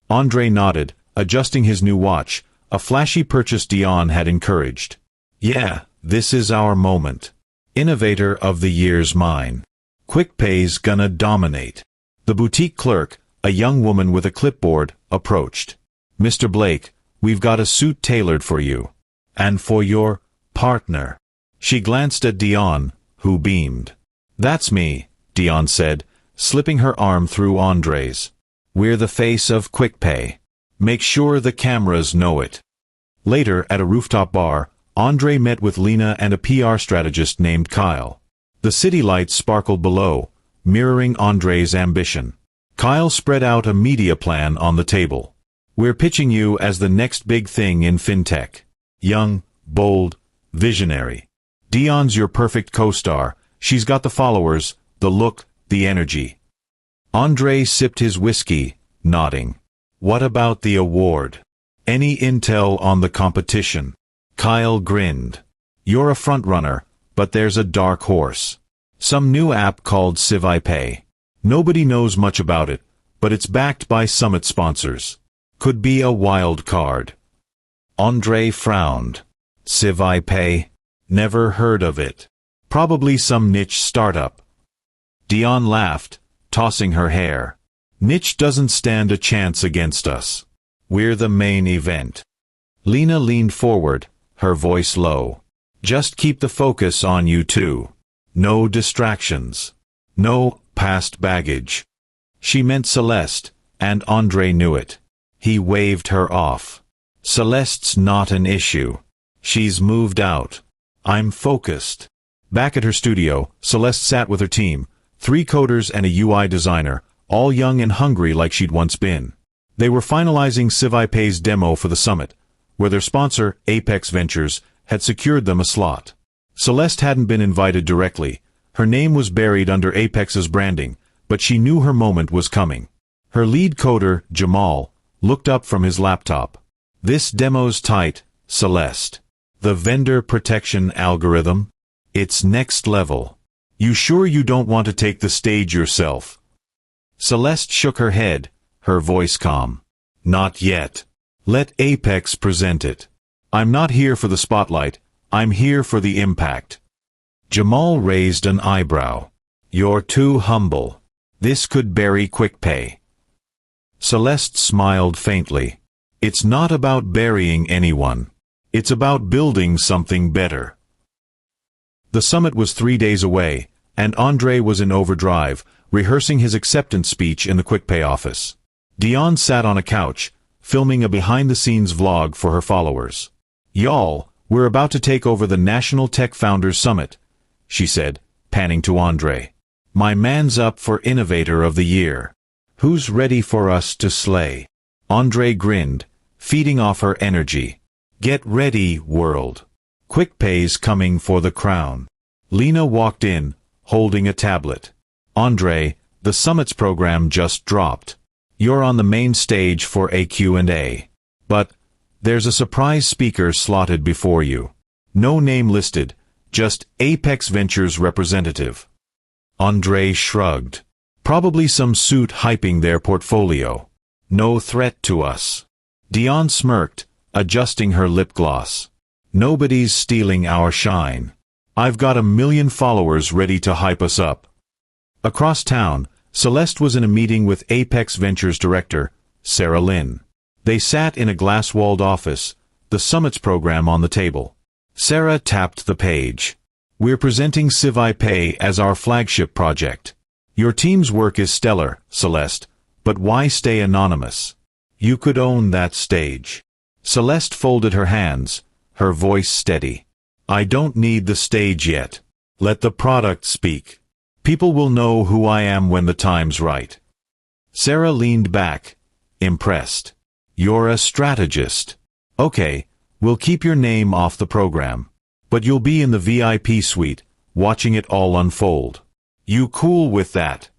Andre nodded, adjusting his new watch, a flashy purchase Dion had encouraged. "Yeah, this is our moment. Innovator of the Year's mine. QuickPay's gonna dominate." The boutique clerk, a young woman with a clipboard, approached. "Mr. Blake, we've got a suit tailored for you. And for your partner." She glanced at Dion, who beamed. "That's me," Dion said, slipping her arm through Andre's. "We're the face of QuickPay. Make sure the cameras know it." Later, at a rooftop bar, Andre met with Lena and a PR strategist named Kyle. The city lights sparkled below, mirroring Andre's ambition. Kyle spread out a media plan on the table. "We're pitching you as the next big thing in fintech. Young, bold, visionary. Dion's your perfect co-star. She's got the followers, the look, the energy." Andre sipped his whiskey, nodding. "What about the award? Any intel on the competition?" Kyle grinned. "You're a frontrunner, but there's a dark horse. Some new app called CiviPay. Nobody knows much about it, but it's backed by summit sponsors. Could be a wild card." Andre frowned. "CiviPay? Never heard of it. Probably some niche startup." Dion laughed, tossing her hair. "Niche doesn't stand a chance against us. We're the main event." Lena leaned forward, her voice low. "Just keep the focus on you two. No distractions. No past baggage." She meant Celeste, and Andre knew it. He waved her off. "Celeste's not an issue. She's moved out. I'm focused." Back at her studio, Celeste sat with her team, 3 coders and a UI designer, all young and hungry like she'd once been. They were finalizing CiviPay's demo for the summit, where their sponsor, Apex Ventures, had secured them a slot. Celeste hadn't been invited directly. Her name was buried under Apex's branding, but she knew her moment was coming. Her lead coder, Jamal, looked up from his laptop. "This demo's tight, Celeste. The vendor protection algorithm? It's next level. You sure you don't want to take the stage yourself?" Celeste shook her head, her voice calm. "Not yet. Let Apex present it. I'm not here for the spotlight, I'm here for the impact. Jamal raised an eyebrow. You're too humble. This could bury QuickPay. Celeste smiled faintly. It's not about burying anyone. It's about building something better. The summit was 3 days away, and Andre was in overdrive, rehearsing his acceptance speech in the QuickPay office. Dion sat on a couch, filming a behind-the-scenes vlog for her followers. "Y'all, we're about to take over the National Tech Founders Summit," she said, panning to Andre. "My man's up for Innovator of the Year. Who's ready for us to slay?" Andre grinned, feeding off her energy. "Get ready, world. QuickPay's coming for the crown." Lena walked in, holding a tablet. "Andre, the summit's program just dropped. You're on the main stage for a Q&A. But there's a surprise speaker slotted before you. No name listed, just Apex Ventures representative." Andre shrugged. "Probably some suit hyping their portfolio. No threat to us." Dion smirked, adjusting her lip gloss. "Nobody's stealing our shine. I've got 1 million followers ready to hype us up." Across town, Celeste was in a meeting with Apex Ventures director, Sarah Lynn. They sat in a glass-walled office, the summit's program on the table. Sarah tapped the page. "We're presenting QuickPay as our flagship project. Your team's work is stellar, Celeste, but why stay anonymous? You could own that stage." Celeste folded her hands, her voice steady. "I don't need the stage yet. Let the product speak. People will know who I am when the time's right." Sarah leaned back, impressed. "You're a strategist. Okay, we'll keep your name off the program. But you'll be in the VIP suite, watching it all unfold. You cool with that?"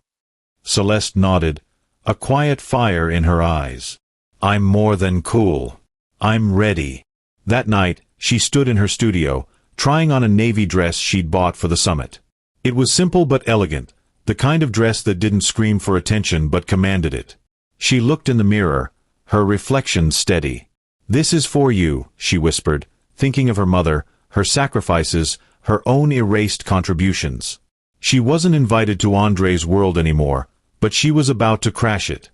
Celeste nodded, a quiet fire in her eyes. "I'm more than cool. I'm ready." That night, she stood in her studio, trying on a navy dress she'd bought for the summit. It was simple but elegant, the kind of dress that didn't scream for attention but commanded it. She looked in the mirror, her reflection steady. "This is for you," she whispered, thinking of her mother, her sacrifices, her own erased contributions. She wasn't invited to Andre's world anymore, but she was about to crash it.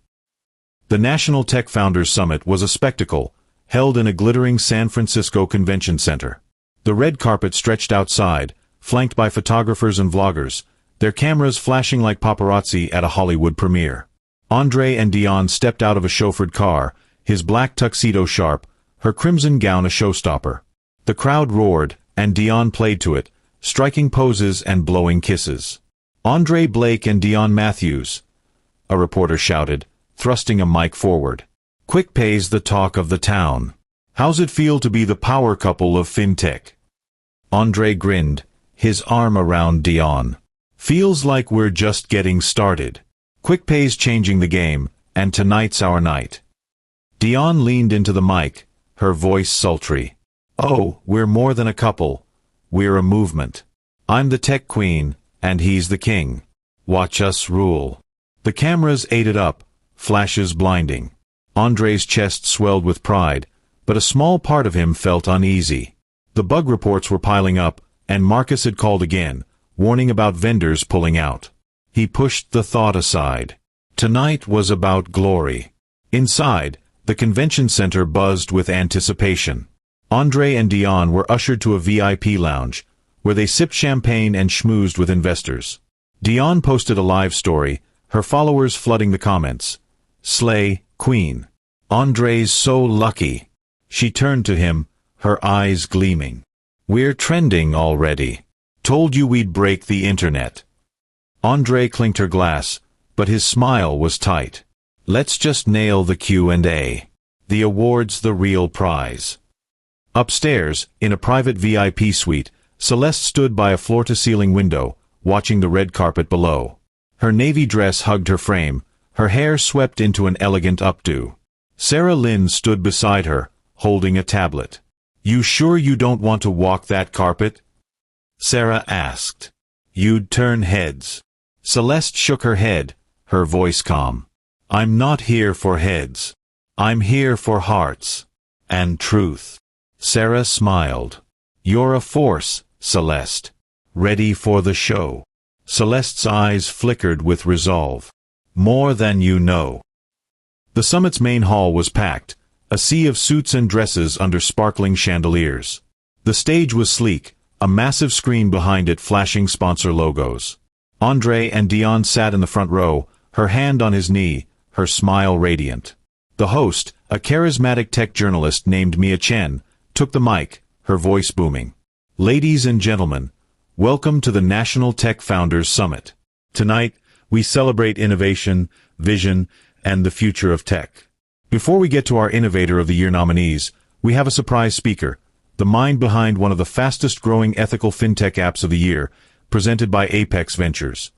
The National Tech Founders Summit was a spectacle, held in a glittering San Francisco convention center. The red carpet stretched outside, flanked by photographers and vloggers, their cameras flashing like paparazzi at a Hollywood premiere. Andre and Dion stepped out of a chauffeured car, his black tuxedo sharp, her crimson gown a showstopper. The crowd roared, and Dion played to it, striking poses and blowing kisses. "Andre Blake and Dion Matthews," a reporter shouted, thrusting a mic forward. "QuickPay's the talk of the town. How's it feel to be the power couple of fintech?" Andre grinned, his arm around Dion. "Feels like we're just getting started. QuickPay's changing the game, and tonight's our night." Dion leaned into the mic, her voice sultry. "Oh, we're more than a couple. We're a movement. I'm the tech queen, and he's the king. Watch us rule." The cameras ate it up, flashes blinding. Andre's chest swelled with pride, but a small part of him felt uneasy. The bug reports were piling up, and Marcus had called again, warning about vendors pulling out. He pushed the thought aside. Tonight was about glory. Inside, the convention center buzzed with anticipation. Andre and Dion were ushered to a VIP lounge, where they sipped champagne and schmoozed with investors. Dion posted a live story, her followers flooding the comments. "Slay, Queen. Andre's so lucky." She turned to him, her eyes gleaming. "We're trending already. Told you we'd break the internet." Andre clinked her glass, but his smile was tight. "Let's just nail the Q&A. The award's the real prize." Upstairs, in a private VIP suite, Celeste stood by a floor-to-ceiling window, watching the red carpet below. Her navy dress hugged her frame, her hair swept into an elegant updo. Sarah Lynn stood beside her, holding a tablet. "You sure you don't want to walk that carpet?" Sarah asked. "You'd turn heads." Celeste shook her head, her voice calm. "I'm not here for heads. I'm here for hearts. And truth. Sarah smiled. You're a force, Celeste. Ready for the show. Celeste's eyes flickered with resolve. More than you know. The summit's main hall was packed, a sea of suits and dresses under sparkling chandeliers. The stage was sleek, a massive screen behind it flashing sponsor logos. Andre and Dion sat in the front row, her hand on his knee, her smile radiant. The host, a charismatic tech journalist named Mia Chen, took the mic, her voice booming. Ladies and gentlemen, welcome to the National Tech Founders Summit. Tonight, we celebrate innovation, vision, and the future of tech. Before we get to our Innovator of the Year nominees, we have a surprise speaker, the mind behind one of the fastest-growing ethical fintech apps of the year, presented by Apex Ventures.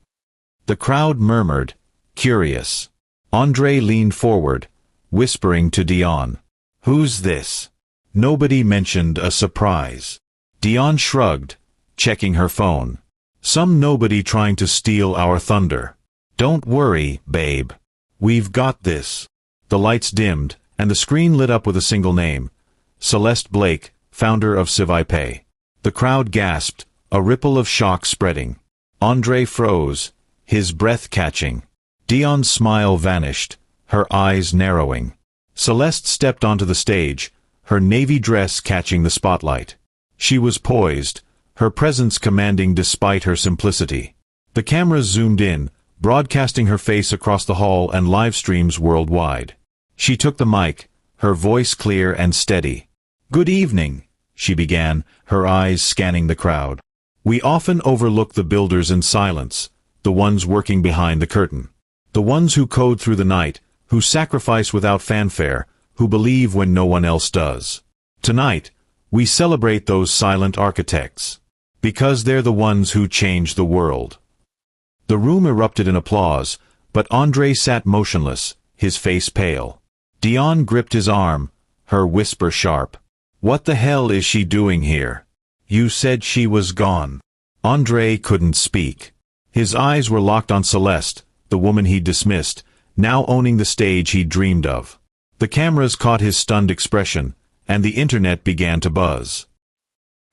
The crowd murmured, curious. Andre leaned forward, whispering to Dion, "Who's this?" Nobody mentioned a surprise. Dion shrugged, checking her phone. Some nobody trying to steal our thunder. Don't worry, babe. We've got this. The lights dimmed, and the screen lit up with a single name. Celeste Blake, founder of QuickPay. The crowd gasped, a ripple of shock spreading. Andre froze, his breath catching. Dion's smile vanished, her eyes narrowing. Celeste stepped onto the stage, her navy dress catching the spotlight. She was poised, her presence commanding despite her simplicity. The cameras zoomed in, broadcasting her face across the hall and live streams worldwide. She took the mic, her voice clear and steady. "Good evening," she began, her eyes scanning the crowd. "We often overlook the builders in silence, the ones working behind the curtain. The ones who code through the night, who sacrifice without fanfare, who believe when no one else does. Tonight, we celebrate those silent architects. Because they're the ones who change the world." The room erupted in applause, but Andre sat motionless, his face pale. Dion gripped his arm, her whisper sharp. "What the hell is she doing here? You said she was gone." Andre couldn't speak. His eyes were locked on Celeste, the woman he'd dismissed, now owning the stage he'd dreamed of. The cameras caught his stunned expression, and the internet began to buzz.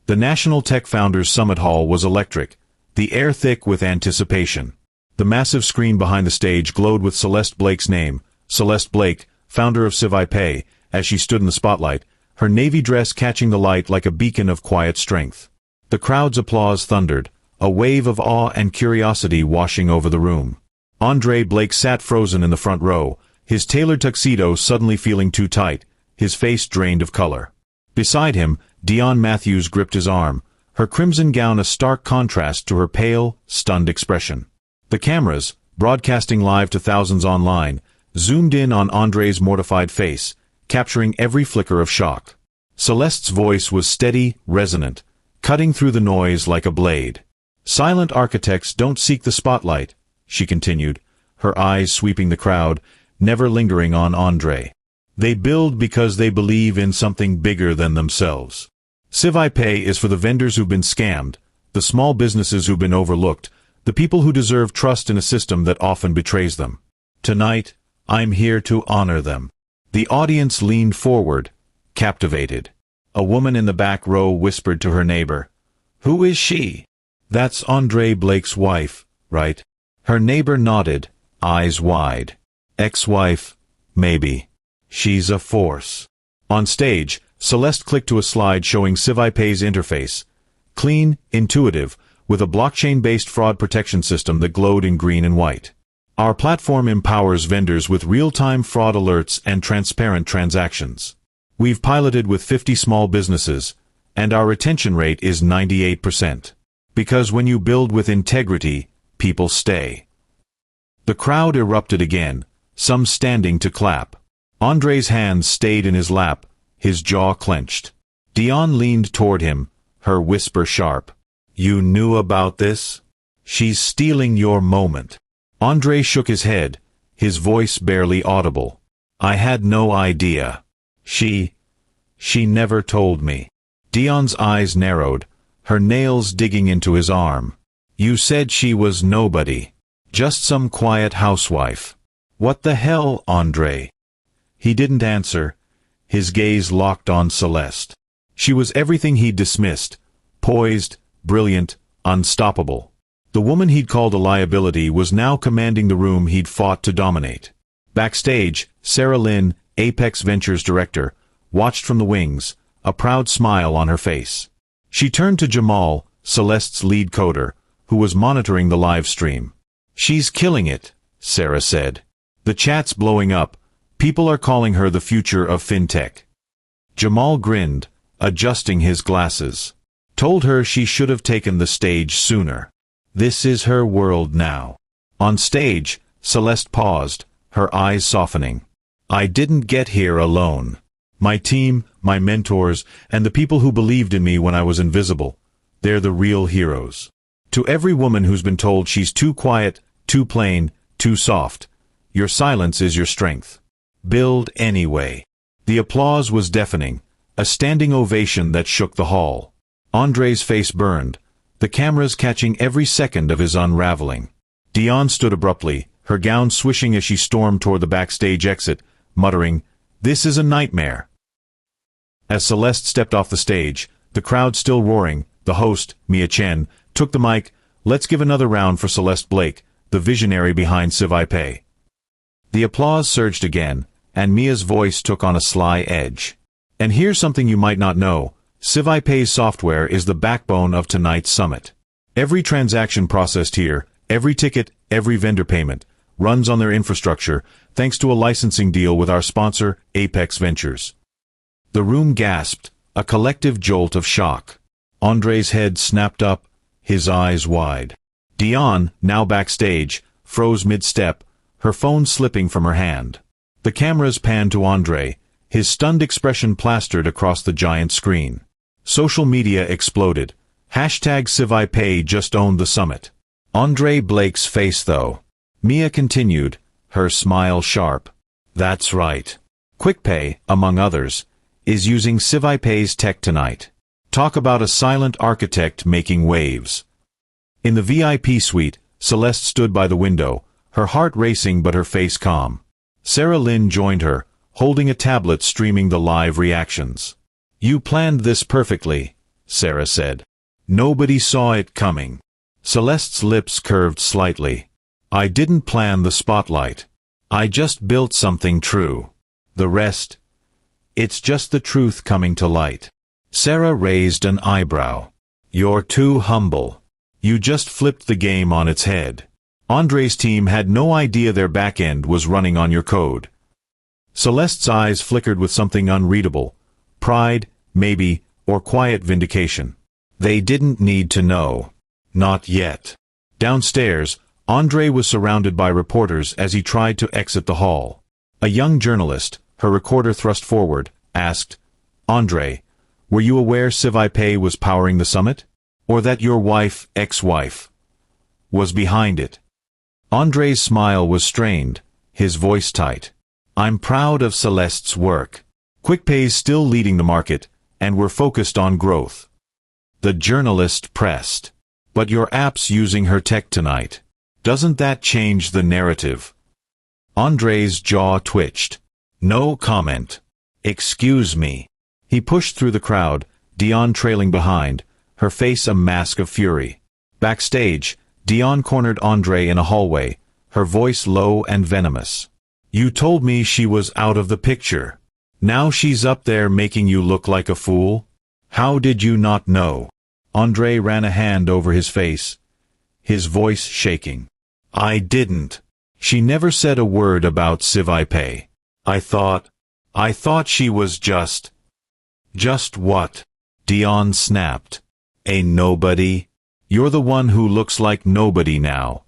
The National Tech Founders Summit Hall was electric, the air thick with anticipation. The massive screen behind the stage glowed with Celeste Blake's name, Celeste Blake, founder of QuickPay, as she stood in the spotlight, her navy dress catching the light like a beacon of quiet strength. The crowd's applause thundered, a wave of awe and curiosity washing over the room. Andre Blake sat frozen in the front row, his tailored tuxedo suddenly feeling too tight, his face drained of color. Beside him, Dion Matthews gripped his arm, her crimson gown a stark contrast to her pale, stunned expression. The cameras, broadcasting live to thousands online, zoomed in on Andre's mortified face, capturing every flicker of shock. Celeste's voice was steady, resonant, cutting through the noise like a blade. "Silent architects don't seek the spotlight," she continued, her eyes sweeping the crowd, never lingering on Andre. "They build because they believe in something bigger than themselves. QuickPay is for the vendors who've been scammed, the small businesses who've been overlooked, the people who deserve trust in a system that often betrays them. Tonight, I'm here to honor them." The audience leaned forward, captivated. A woman in the back row whispered to her neighbor, "Who is she?" "That's Andre Blake's wife, right?" Her neighbor nodded, eyes wide. "Ex-wife, maybe. She's a force." On stage, Celeste clicked to a slide showing QuickPay's interface. Clean, intuitive, with a blockchain-based fraud protection system that glowed in green and white. "Our platform empowers vendors with real-time fraud alerts and transparent transactions. We've piloted with 50 small businesses, and our retention rate is 98%. Because when you build with integrity, people stay." The crowd erupted again, some standing to clap. Andre's hands stayed in his lap, his jaw clenched. Dion leaned toward him, her whisper sharp. "You knew about this? She's stealing your moment." Andre shook his head, his voice barely audible. "I had no idea. She never told me." Dion's eyes narrowed, her nails digging into his arm. "You said she was nobody. Just some quiet housewife." "What the hell, Andre?" He didn't answer. His gaze locked on Celeste. She was everything he'd dismissed. Poised, brilliant, unstoppable. The woman he'd called a liability was now commanding the room he'd fought to dominate. Backstage, Sarah Lynn, Apex Ventures director, watched from the wings, a proud smile on her face. She turned to Jamal, Celeste's lead coder, who was monitoring the live stream. "She's killing it," Sarah said. "The chat's blowing up. People are calling her the future of fintech." Jamal grinned, adjusting his glasses. "Told her she should have taken the stage sooner. This is her world now." On stage, Celeste paused, her eyes softening. "I didn't get here alone. My team, my mentors, and the people who believed in me when I was invisible, they're the real heroes. To every woman who's been told she's too quiet, too plain, too soft, your silence is your strength. Build anyway." The applause was deafening, a standing ovation that shook the hall. Andre's face burned, the cameras catching every second of his unraveling. Dion stood abruptly, her gown swishing as she stormed toward the backstage exit, muttering, "This is a nightmare." As Celeste stepped off the stage, the crowd still roaring, the host, Mia Chen, took the mic. "Let's give another round for Celeste Blake, the visionary behind QuickPay." The applause surged again, and Mia's voice took on a sly edge. "And here's something you might not know. QuickPay's software is the backbone of tonight's summit. Every transaction processed here, every ticket, every vendor payment, runs on their infrastructure, thanks to a licensing deal with our sponsor, Apex Ventures." The room gasped, a collective jolt of shock. Andre's head snapped up, his eyes wide. Dion, now backstage, froze mid-step, her phone slipping from her hand. The cameras panned to Andre, his stunned expression plastered across the giant screen. Social media exploded. #QuickPay just owned the summit. Andre Blake's face though. Mia continued, her smile sharp. "That's right. QuickPay, among others, is using QuickPay's tech tonight. Talk about a silent architect making waves." In the VIP suite, Celeste stood by the window, her heart racing but her face calm. Sarah Lynn joined her, holding a tablet streaming the live reactions. "You planned this perfectly," Sarah said. "Nobody saw it coming." Celeste's lips curved slightly. "I didn't plan the spotlight. I just built something true. The rest, it's just the truth coming to light." Sarah raised an eyebrow. "You're too humble. You just flipped the game on its head. Andre's team had no idea their back-end was running on your code." Celeste's eyes flickered with something unreadable. Pride, maybe, or quiet vindication. They didn't need to know. Not yet. Downstairs, Andre was surrounded by reporters as he tried to exit the hall. A young journalist, her recorder thrust forward, asked, "Andre, were you aware QuickPay was powering the summit? Or that your wife, ex-wife, was behind it?" Andre's smile was strained, his voice tight. "I'm proud of Celeste's work. QuickPay's still leading the market, and we're focused on growth." The journalist pressed. "But your app's using her tech tonight. Doesn't that change the narrative?" Andre's jaw twitched. "No comment. Excuse me." He pushed through the crowd, Dion trailing behind, her face a mask of fury. Backstage, Dion cornered Andre in a hallway, her voice low and venomous. "You told me she was out of the picture. Now she's up there making you look like a fool? How did you not know?" Andre ran a hand over his face, his voice shaking. "I didn't. She never said a word about QuickPay. I thought she was just..." "Just what?" Dion snapped. "A nobody? You're the one who looks like nobody now."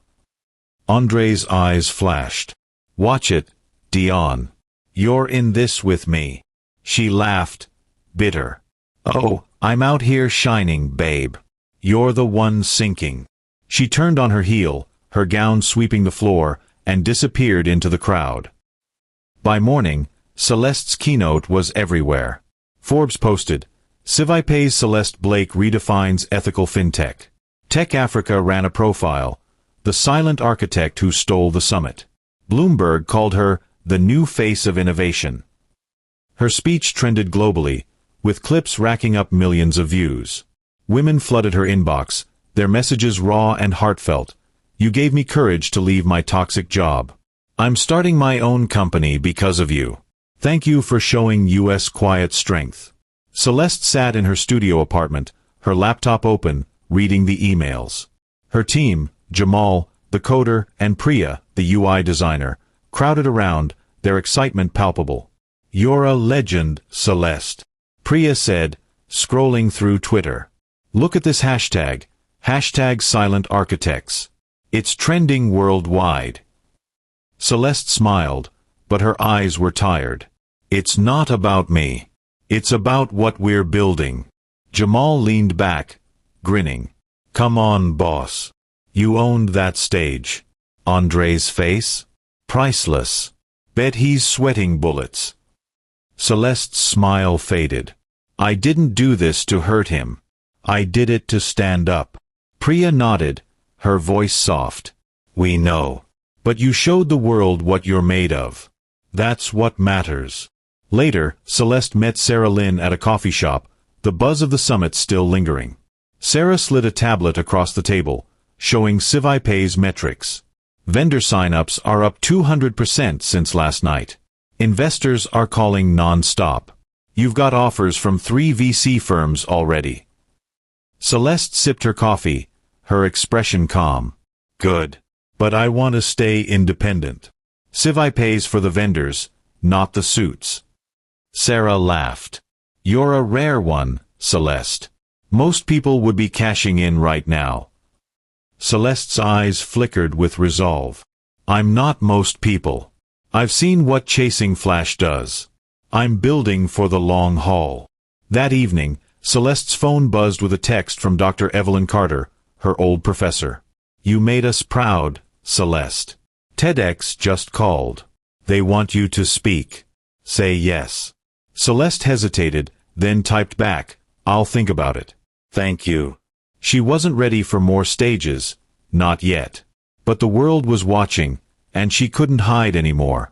Andre's eyes flashed. "Watch it, Dion. You're in this with me." She laughed, bitter. "Oh, I'm out here shining, babe. You're the one sinking." She turned on her heel, her gown sweeping the floor, and disappeared into the crowd. By morning, Celeste's keynote was everywhere. Forbes posted, "QuickPay's Celeste Blake redefines ethical fintech." Tech Africa ran a profile, "The silent architect who stole the summit." Bloomberg called her the new face of innovation. Her speech trended globally, with clips racking up millions of views. Women flooded her inbox, their messages raw and heartfelt. You gave me courage to leave my toxic job. I'm starting my own company because of you. Thank you for showing US quiet strength. Celeste sat in her studio apartment, her laptop open, reading the emails. Her team, Jamal, the coder, and Priya, the UI designer, crowded around, their excitement palpable. You're a legend, Celeste, Priya said, scrolling through Twitter. Look at this hashtag, #SilentArchitects. It's trending worldwide. Celeste smiled, but her eyes were tired. It's not about me. It's about what we're building. Jamal leaned back, grinning. Come on, boss. You owned that stage. Andre's face? Priceless. Bet he's sweating bullets. Celeste's smile faded. I didn't do this to hurt him. I did it to stand up. Priya nodded, her voice soft. We know. But you showed the world what you're made of. That's what matters. Later, Celeste met Sarah Lynn at a coffee shop, the buzz of the summit still lingering. Sarah slid a tablet across the table, showing QuickPay's metrics. Vendor sign-ups are up 200% since last night. Investors are calling non-stop. You've got offers from 3 VC firms already. Celeste sipped her coffee, her expression calm. Good. But I want to stay independent. QuickPay's for the vendors, not the suits. Sarah laughed. You're a rare one, Celeste. Most people would be cashing in right now. Celeste's eyes flickered with resolve. I'm not most people. I've seen what chasing flash does. I'm building for the long haul. That evening, Celeste's phone buzzed with a text from Dr. Evelyn Carter, her old professor. You made us proud, Celeste. TEDx just called. They want you to speak. Say yes. Celeste hesitated, then typed back, I'll think about it. Thank you. She wasn't ready for more stages, not yet. But the world was watching, and she couldn't hide anymore.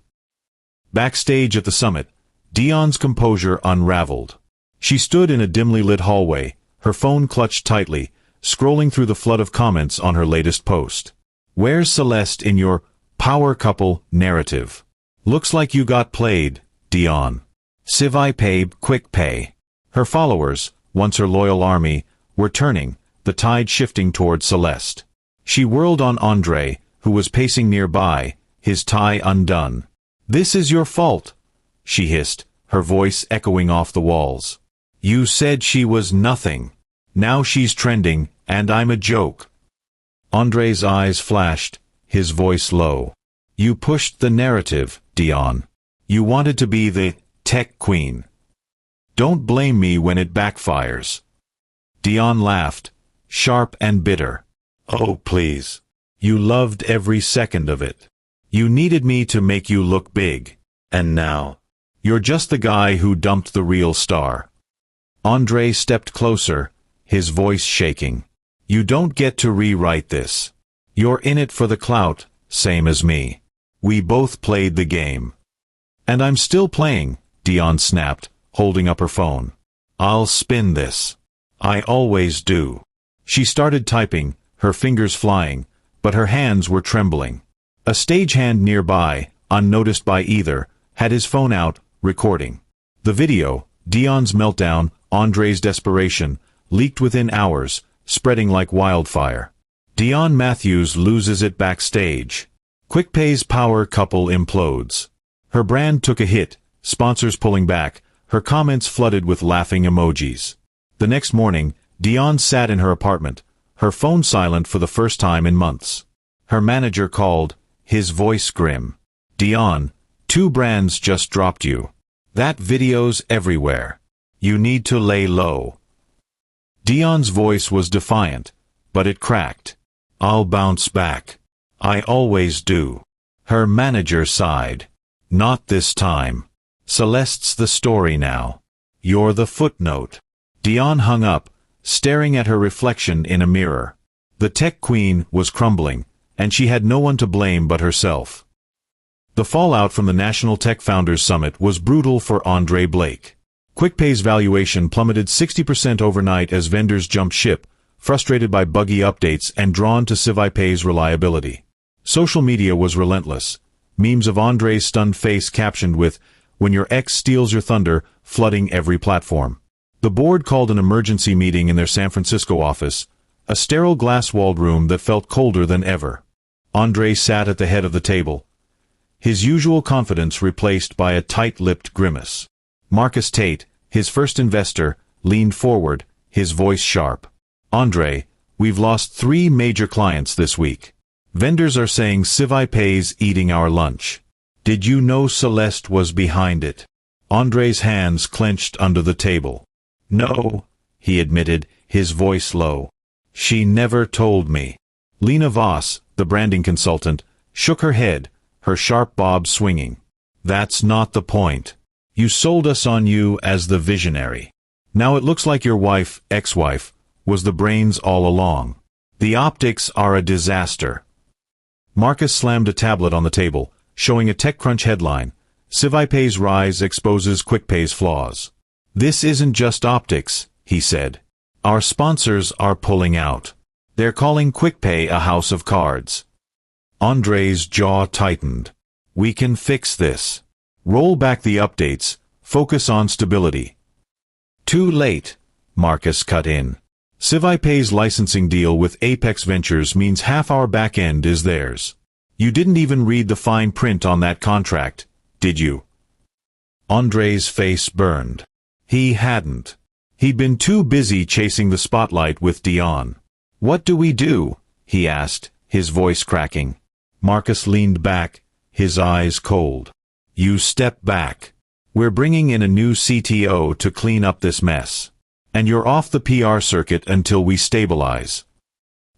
Backstage at the summit, Dion's composure unraveled. She stood in a dimly lit hallway, her phone clutched tightly, scrolling through the flood of comments on her latest post. Where's Celeste in your power couple narrative? Looks like you got played, Dion. QuickPay. Her followers, once her loyal army, were turning, the tide shifting toward Celeste. She whirled on Andre, who was pacing nearby, his tie undone. This is your fault, she hissed, her voice echoing off the walls. You said she was nothing. Now she's trending, and I'm a joke. Andre's eyes flashed, his voice low. You pushed the narrative, Dion. You wanted to be the tech queen. Don't blame me when it backfires. Dion laughed, sharp and bitter. Oh, please. You loved every second of it. You needed me to make you look big. And now, you're just the guy who dumped the real star. Andre stepped closer, his voice shaking. You don't get to rewrite this. You're in it for the clout, same as me. We both played the game. And I'm still playing, Dion snapped, holding up her phone. I'll spin this. I always do. She started typing, her fingers flying, but her hands were trembling. A stagehand nearby, unnoticed by either, had his phone out, recording. The video, Dion's meltdown, Andre's desperation, leaked within hours, spreading like wildfire. Dion Matthews loses it backstage. QuickPay's power couple implodes. Her brand took a hit, sponsors pulling back, her comments flooded with laughing emojis. The next morning, Dion sat in her apartment, her phone silent for the first time in months. Her manager called, his voice grim. Dion, 2 brands just dropped you. That video's everywhere. You need to lay low. Dion's voice was defiant, but it cracked. I'll bounce back. I always do. Her manager sighed. Not this time. Celeste's the story now. You're the footnote. Dion hung up, staring at her reflection in a mirror. The tech queen was crumbling, and she had no one to blame but herself. The fallout from the National Tech Founders Summit was brutal for Andre Blake. QuickPay's valuation plummeted 60% overnight as vendors jumped ship, frustrated by buggy updates and drawn to CivIPay's reliability. Social media was relentless. Memes of Andre's stunned face captioned with, "When your ex steals your thunder," flooding every platform. The board called an emergency meeting in their San Francisco office, a sterile glass-walled room that felt colder than ever. Andre sat at the head of the table, his usual confidence replaced by a tight-lipped grimace. Marcus Tate, his first investor, leaned forward, his voice sharp. "Andre, we've lost 3 major clients this week. Vendors are saying CivIPay's eating our lunch. Did you know Celeste was behind it?" Andre's hands clenched under the table. "No," he admitted, his voice low. "She never told me." Lena Voss, the branding consultant, shook her head, her sharp bob swinging. "That's not the point. You sold us on you as the visionary. Now it looks like your wife, ex-wife, was the brains all along. The optics are a disaster." Marcus slammed a tablet on the table, showing a TechCrunch headline, "CivIPay's rise exposes QuickPay's flaws." "This isn't just optics," he said. "Our sponsors are pulling out. They're calling QuickPay a house of cards." Andre's jaw tightened. "We can fix this. Roll back the updates, focus on stability." "Too late," Marcus cut in. CivIPay's licensing deal with Apex Ventures means half our back end is theirs. You didn't even read the fine print on that contract, did you? Andre's face burned. He hadn't. He'd been too busy chasing the spotlight with Dion. "What do we do?" he asked, his voice cracking. Marcus leaned back, his eyes cold. "You step back. We're bringing in a new CTO to clean up this mess. And you're off the PR circuit until we stabilize."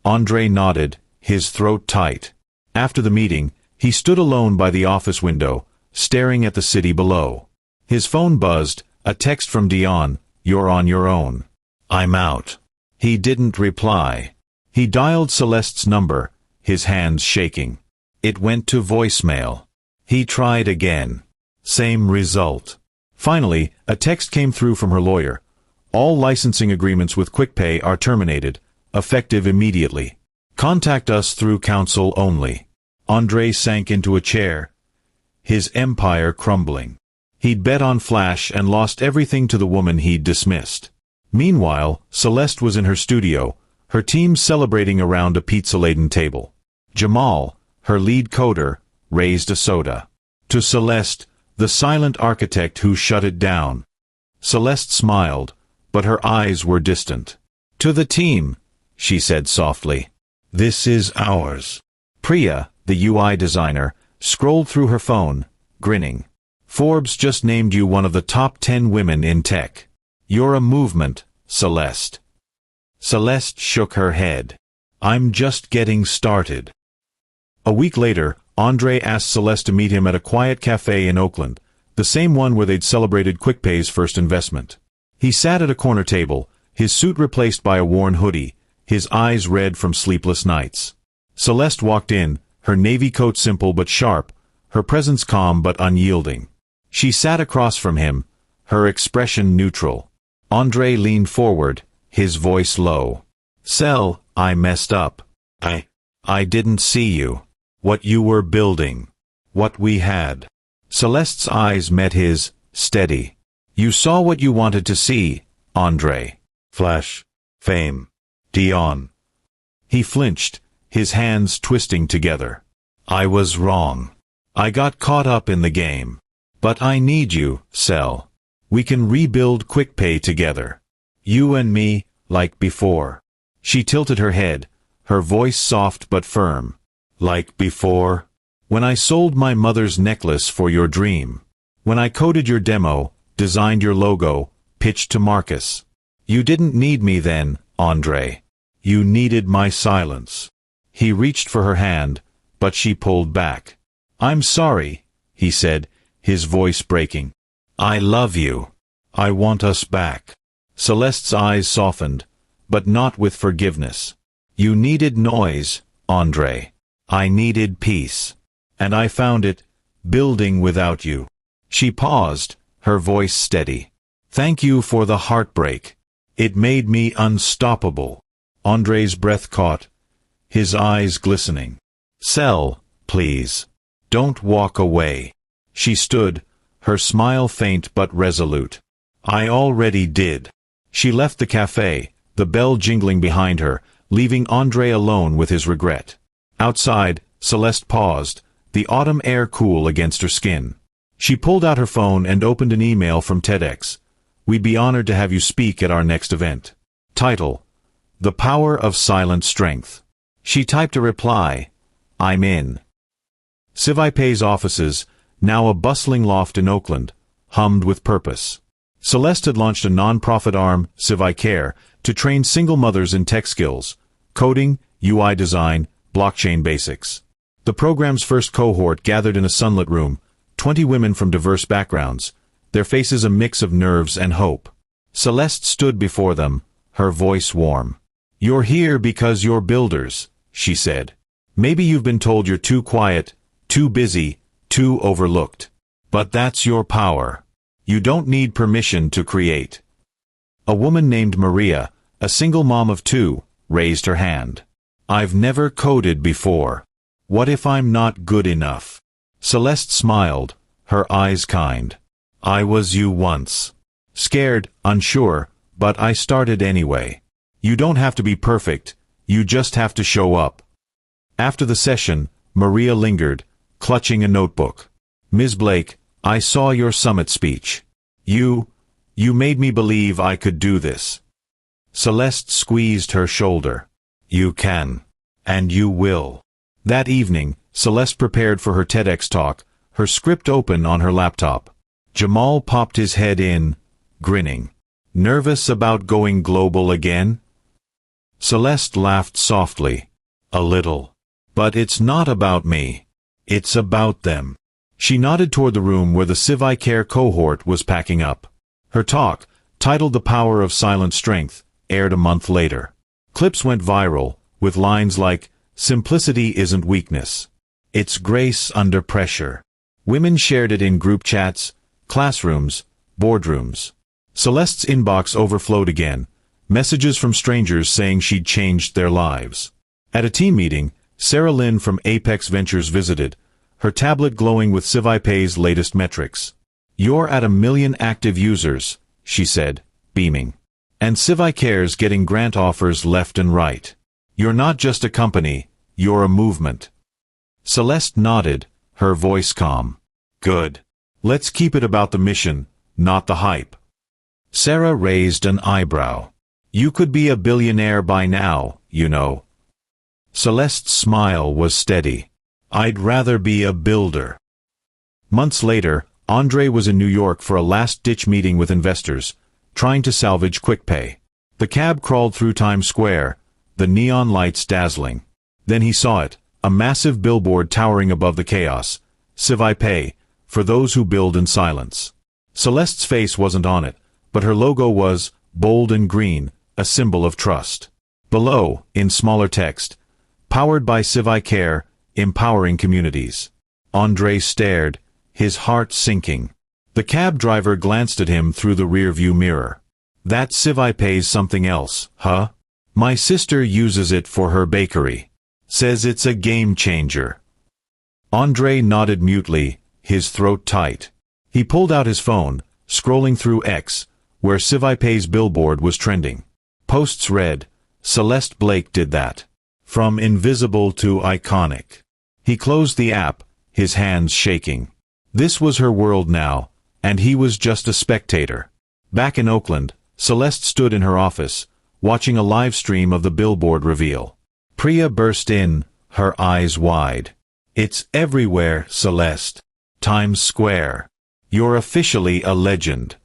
Andre nodded, his throat tight. After the meeting, he stood alone by the office window, staring at the city below. His phone buzzed, a text from Dion, "You're on your own. I'm out." He didn't reply. He dialed Celeste's number, his hands shaking. It went to voicemail. He tried again. Same result. Finally, a text came through from her lawyer. "All licensing agreements with QuickPay are terminated, effective immediately. Contact us through counsel only." Andre sank into a chair, his empire crumbling. He'd bet on Flash and lost everything to the woman he'd dismissed. Meanwhile, Celeste was in her studio, her team celebrating around a pizza-laden table. Jamal, her lead coder, raised a soda. To Celeste, the silent architect who shut it down. Celeste smiled, but her eyes were distant. "To the team," she said softly. "This is ours." Priya, the UI designer, scrolled through her phone, grinning. "Forbes just named you one of the top 10 women in tech. You're a movement, Celeste." Celeste shook her head. "I'm just getting started." A week later, Andre asked Celeste to meet him at a quiet café in Oakland, the same one where they'd celebrated QuickPay's first investment. He sat at a corner table, his suit replaced by a worn hoodie, his eyes red from sleepless nights. Celeste walked in, her navy coat simple but sharp, her presence calm but unyielding. She sat across from him, her expression neutral. Andre leaned forward, his voice low. "Cel, I messed up. I didn't see you. What you were building. What we had." Celeste's eyes met his, steady. "You saw what you wanted to see, Andre. Flash. Fame. Dion." He flinched, his hands twisting together. "I was wrong. I got caught up in the game. But I need you, Cel. We can rebuild QuickPay together. You and me, like before." She tilted her head, her voice soft but firm. "Like before? When I sold my mother's necklace for your dream. When I coded your demo, designed your logo, pitched to Marcus. You didn't need me then, Andre. You needed my silence." He reached for her hand, but she pulled back. "I'm sorry," he said, his voice breaking. "I love you. I want us back." Celeste's eyes softened, but not with forgiveness. "You needed noise, Andre. I needed peace. And I found it, Building without you. She paused, her voice steady. Thank you for the heartbreak. It made me unstoppable. Andre's breath caught, his eyes glistening. Cel, please. Don't walk away. She stood, her smile faint but resolute. I already did. She left the café, the bell jingling behind her, leaving Andre alone with his regret. Outside, Celeste paused, the autumn air cool against her skin. She pulled out her phone and opened an email from TEDx. We'd be honored to have you speak at our next event. Title: The Power of Silent Strength. She typed a reply, I'm in. QuickPay's offices, now a bustling loft in Oakland, hummed with purpose. Celeste had launched a non-profit arm, QuickPay, to train single mothers in tech skills, coding, UI design, blockchain basics. The program's first cohort gathered in a sunlit room, 20 women from diverse backgrounds, their faces a mix of nerves and hope. Celeste stood before them, her voice warm. You're here because you're builders, she said. Maybe you've been told you're too quiet, too busy, too overlooked. But that's your power. You don't need permission to create. A woman named Maria, a single mom of 2, raised her hand. I've never coded before. What if I'm not good enough? Celeste smiled, her eyes kind. I was you once. Scared, unsure, but I started anyway. You don't have to be perfect, you just have to show up. After the session, Maria lingered, clutching a notebook. Ms. Blake, I saw your summit speech. You made me believe I could do this. Celeste squeezed her shoulder. You can. And you will. That evening, Celeste prepared for her TEDx talk, her script open on her laptop. Jamal popped his head in, grinning. Nervous about going global again? Celeste laughed softly. A little. But it's not about me. It's about them. She nodded toward the room where the QuickPay cohort was packing up. Her talk, titled The Power of Silent Strength, aired a month later. Clips went viral, with lines like, Simplicity isn't weakness. It's grace under pressure. Women shared it in group chats, classrooms, boardrooms. Celeste's inbox overflowed again, messages from strangers saying she'd changed their lives. At a team meeting, Sarah Lynn from Apex Ventures visited, her tablet glowing with QuickPay's latest metrics. You're at 1 million active users, she said, beaming. And QuickPay's getting grant offers left and right. You're not just a company, you're a movement. Celeste nodded, her voice calm. Good. Let's keep it about the mission, not the hype. Sarah raised an eyebrow. You could be a billionaire by now, you know. Celeste's smile was steady. I'd rather be a builder. Months later, Andre was in New York for a last-ditch meeting with investors, trying to salvage QuickPay. The cab crawled through Times Square, the neon lights dazzling. Then he saw it, a massive billboard towering above the chaos. QuickPay, for those who build in silence. Celeste's face wasn't on it, but her logo was, bold and green, a symbol of trust. Below, in smaller text, Powered by QuickPay, empowering communities. Andre stared, his heart sinking. The cab driver glanced at him through the rearview mirror. That QuickPay's something else, huh? My sister uses it for her bakery. Says it's a game changer. Andre nodded mutely, his throat tight. He pulled out his phone, scrolling through X, where QuickPay's billboard was trending. Posts read, Celeste Blake did that. From invisible to iconic. He closed the app, his hands shaking. This was her world now, and he was just a spectator. Back in Oakland, Celeste stood in her office, watching a live stream of the billboard reveal. Priya burst in, her eyes wide. It's everywhere, Celeste. Times Square. You're officially a legend.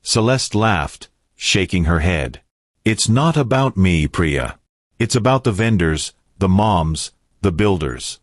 Celeste laughed, shaking her head. It's not about me, Priya. It's about the vendors, the moms, the builders.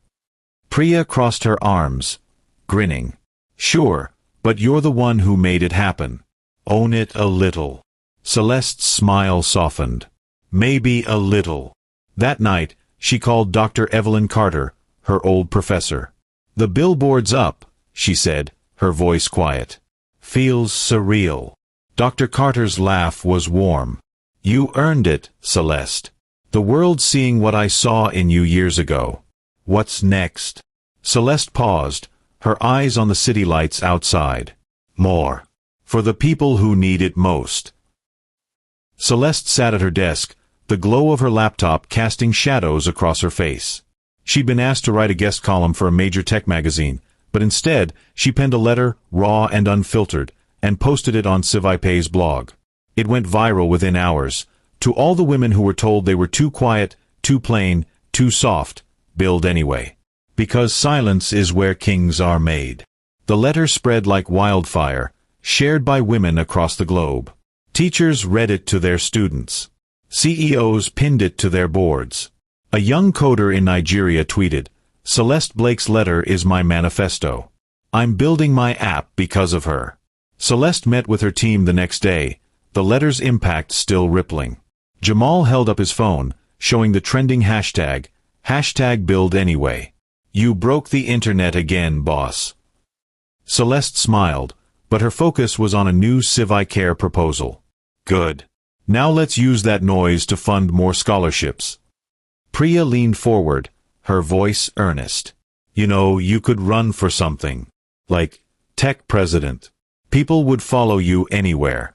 Priya crossed her arms, grinning. Sure, but you're the one who made it happen. Own it a little. Celeste's smile softened. Maybe a little. That night, she called Dr. Evelyn Carter, her old professor. "The billboard's up," she said, her voice quiet. "Feels surreal." Dr. Carter's laugh was warm. "You earned it, Celeste. The world's seeing what I saw in you years ago. What's next?" Celeste paused, her eyes on the city lights outside. "More. For the people who need it most." Celeste sat at her desk, the glow of her laptop casting shadows across her face. She'd been asked to write a guest column for a major tech magazine, but instead, she penned a letter, raw and unfiltered, and posted it on QuickPay's blog. It went viral within hours. To all the women who were told they were too quiet, too plain, too soft, build anyway. Because silence is where kings are made. The letter spread like wildfire, shared by women across the globe. Teachers read it to their students. CEOs pinned it to their boards. A young coder in Nigeria tweeted, "Celeste Blake's letter is my manifesto. I'm building my app because of her." Celeste met with her team the next day, the letter's impact still rippling. Jamal held up his phone, showing the trending hashtag #BuildAnyway. "You broke the internet again, boss." Celeste smiled, but her focus was on a new QuickPay proposal. "Good. Now let's use that noise to fund more scholarships." Priya leaned forward, her voice earnest. "You know, you could run for something. Like, tech president. People would follow you anywhere."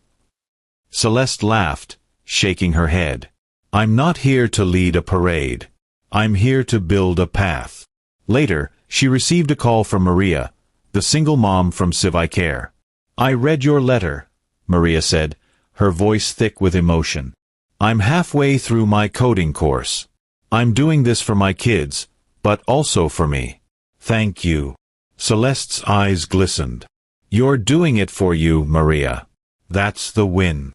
Celeste laughed, shaking her head. "I'm not here to lead a parade. I'm here to build a path." Later, she received a call from Maria, the single mom from QuickPay. "I read your letter," Maria said, her voice thick with emotion. "I'm halfway through my coding course. I'm doing this for my kids, but also for me. Thank you." Celeste's eyes glistened. "You're doing it for you, Maria. That's the win."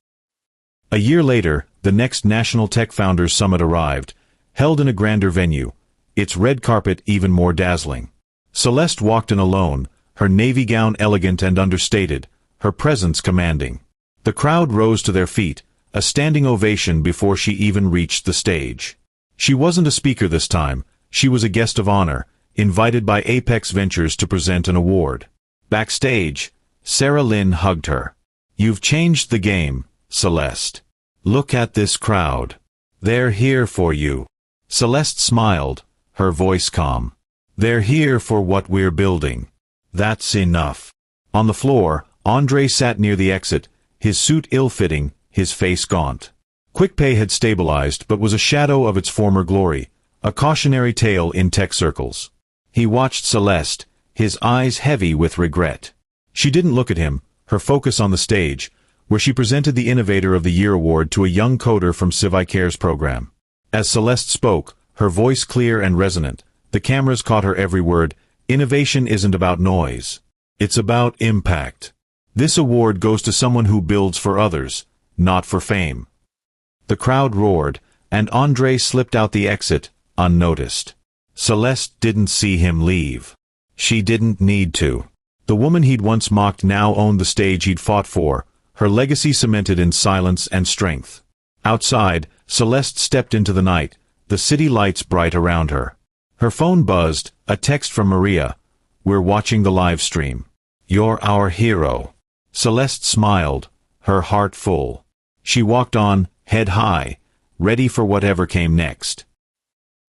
A year later, the next National Tech Founders Summit arrived, held in a grander venue, its red carpet even more dazzling. Celeste walked in alone, her navy gown elegant and understated, her presence commanding. The crowd rose to their feet, a standing ovation before she even reached the stage. She wasn't a speaker this time, she was a guest of honor, invited by Apex Ventures to present an award. Backstage, Sarah Lynn hugged her. "You've changed the game, Celeste. Look at this crowd. They're here for you." Celeste smiled, her voice calm. "They're here for what we're building. That's enough." On the floor, Andre sat near the exit, his suit ill-fitting, his face gaunt. QuickPay had stabilized but was a shadow of its former glory, a cautionary tale in tech circles. He watched Celeste, his eyes heavy with regret. She didn't look at him, her focus on the stage, where she presented the Innovator of the Year award to a young coder from QuickPay's program. As Celeste spoke, her voice clear and resonant, the cameras caught her every word. "Innovation isn't about noise. It's about impact. This award goes to someone who builds for others, not for fame." The crowd roared, and Andre slipped out the exit, unnoticed. Celeste didn't see him leave. She didn't need to. The woman he'd once mocked now owned the stage he'd fought for, her legacy cemented in silence and strength. Outside, Celeste stepped into the night, the city lights bright around her. Her phone buzzed, a text from Maria. "We're watching the live stream. You're our hero." Celeste smiled, her heart full. She walked on, head high, ready for whatever came next.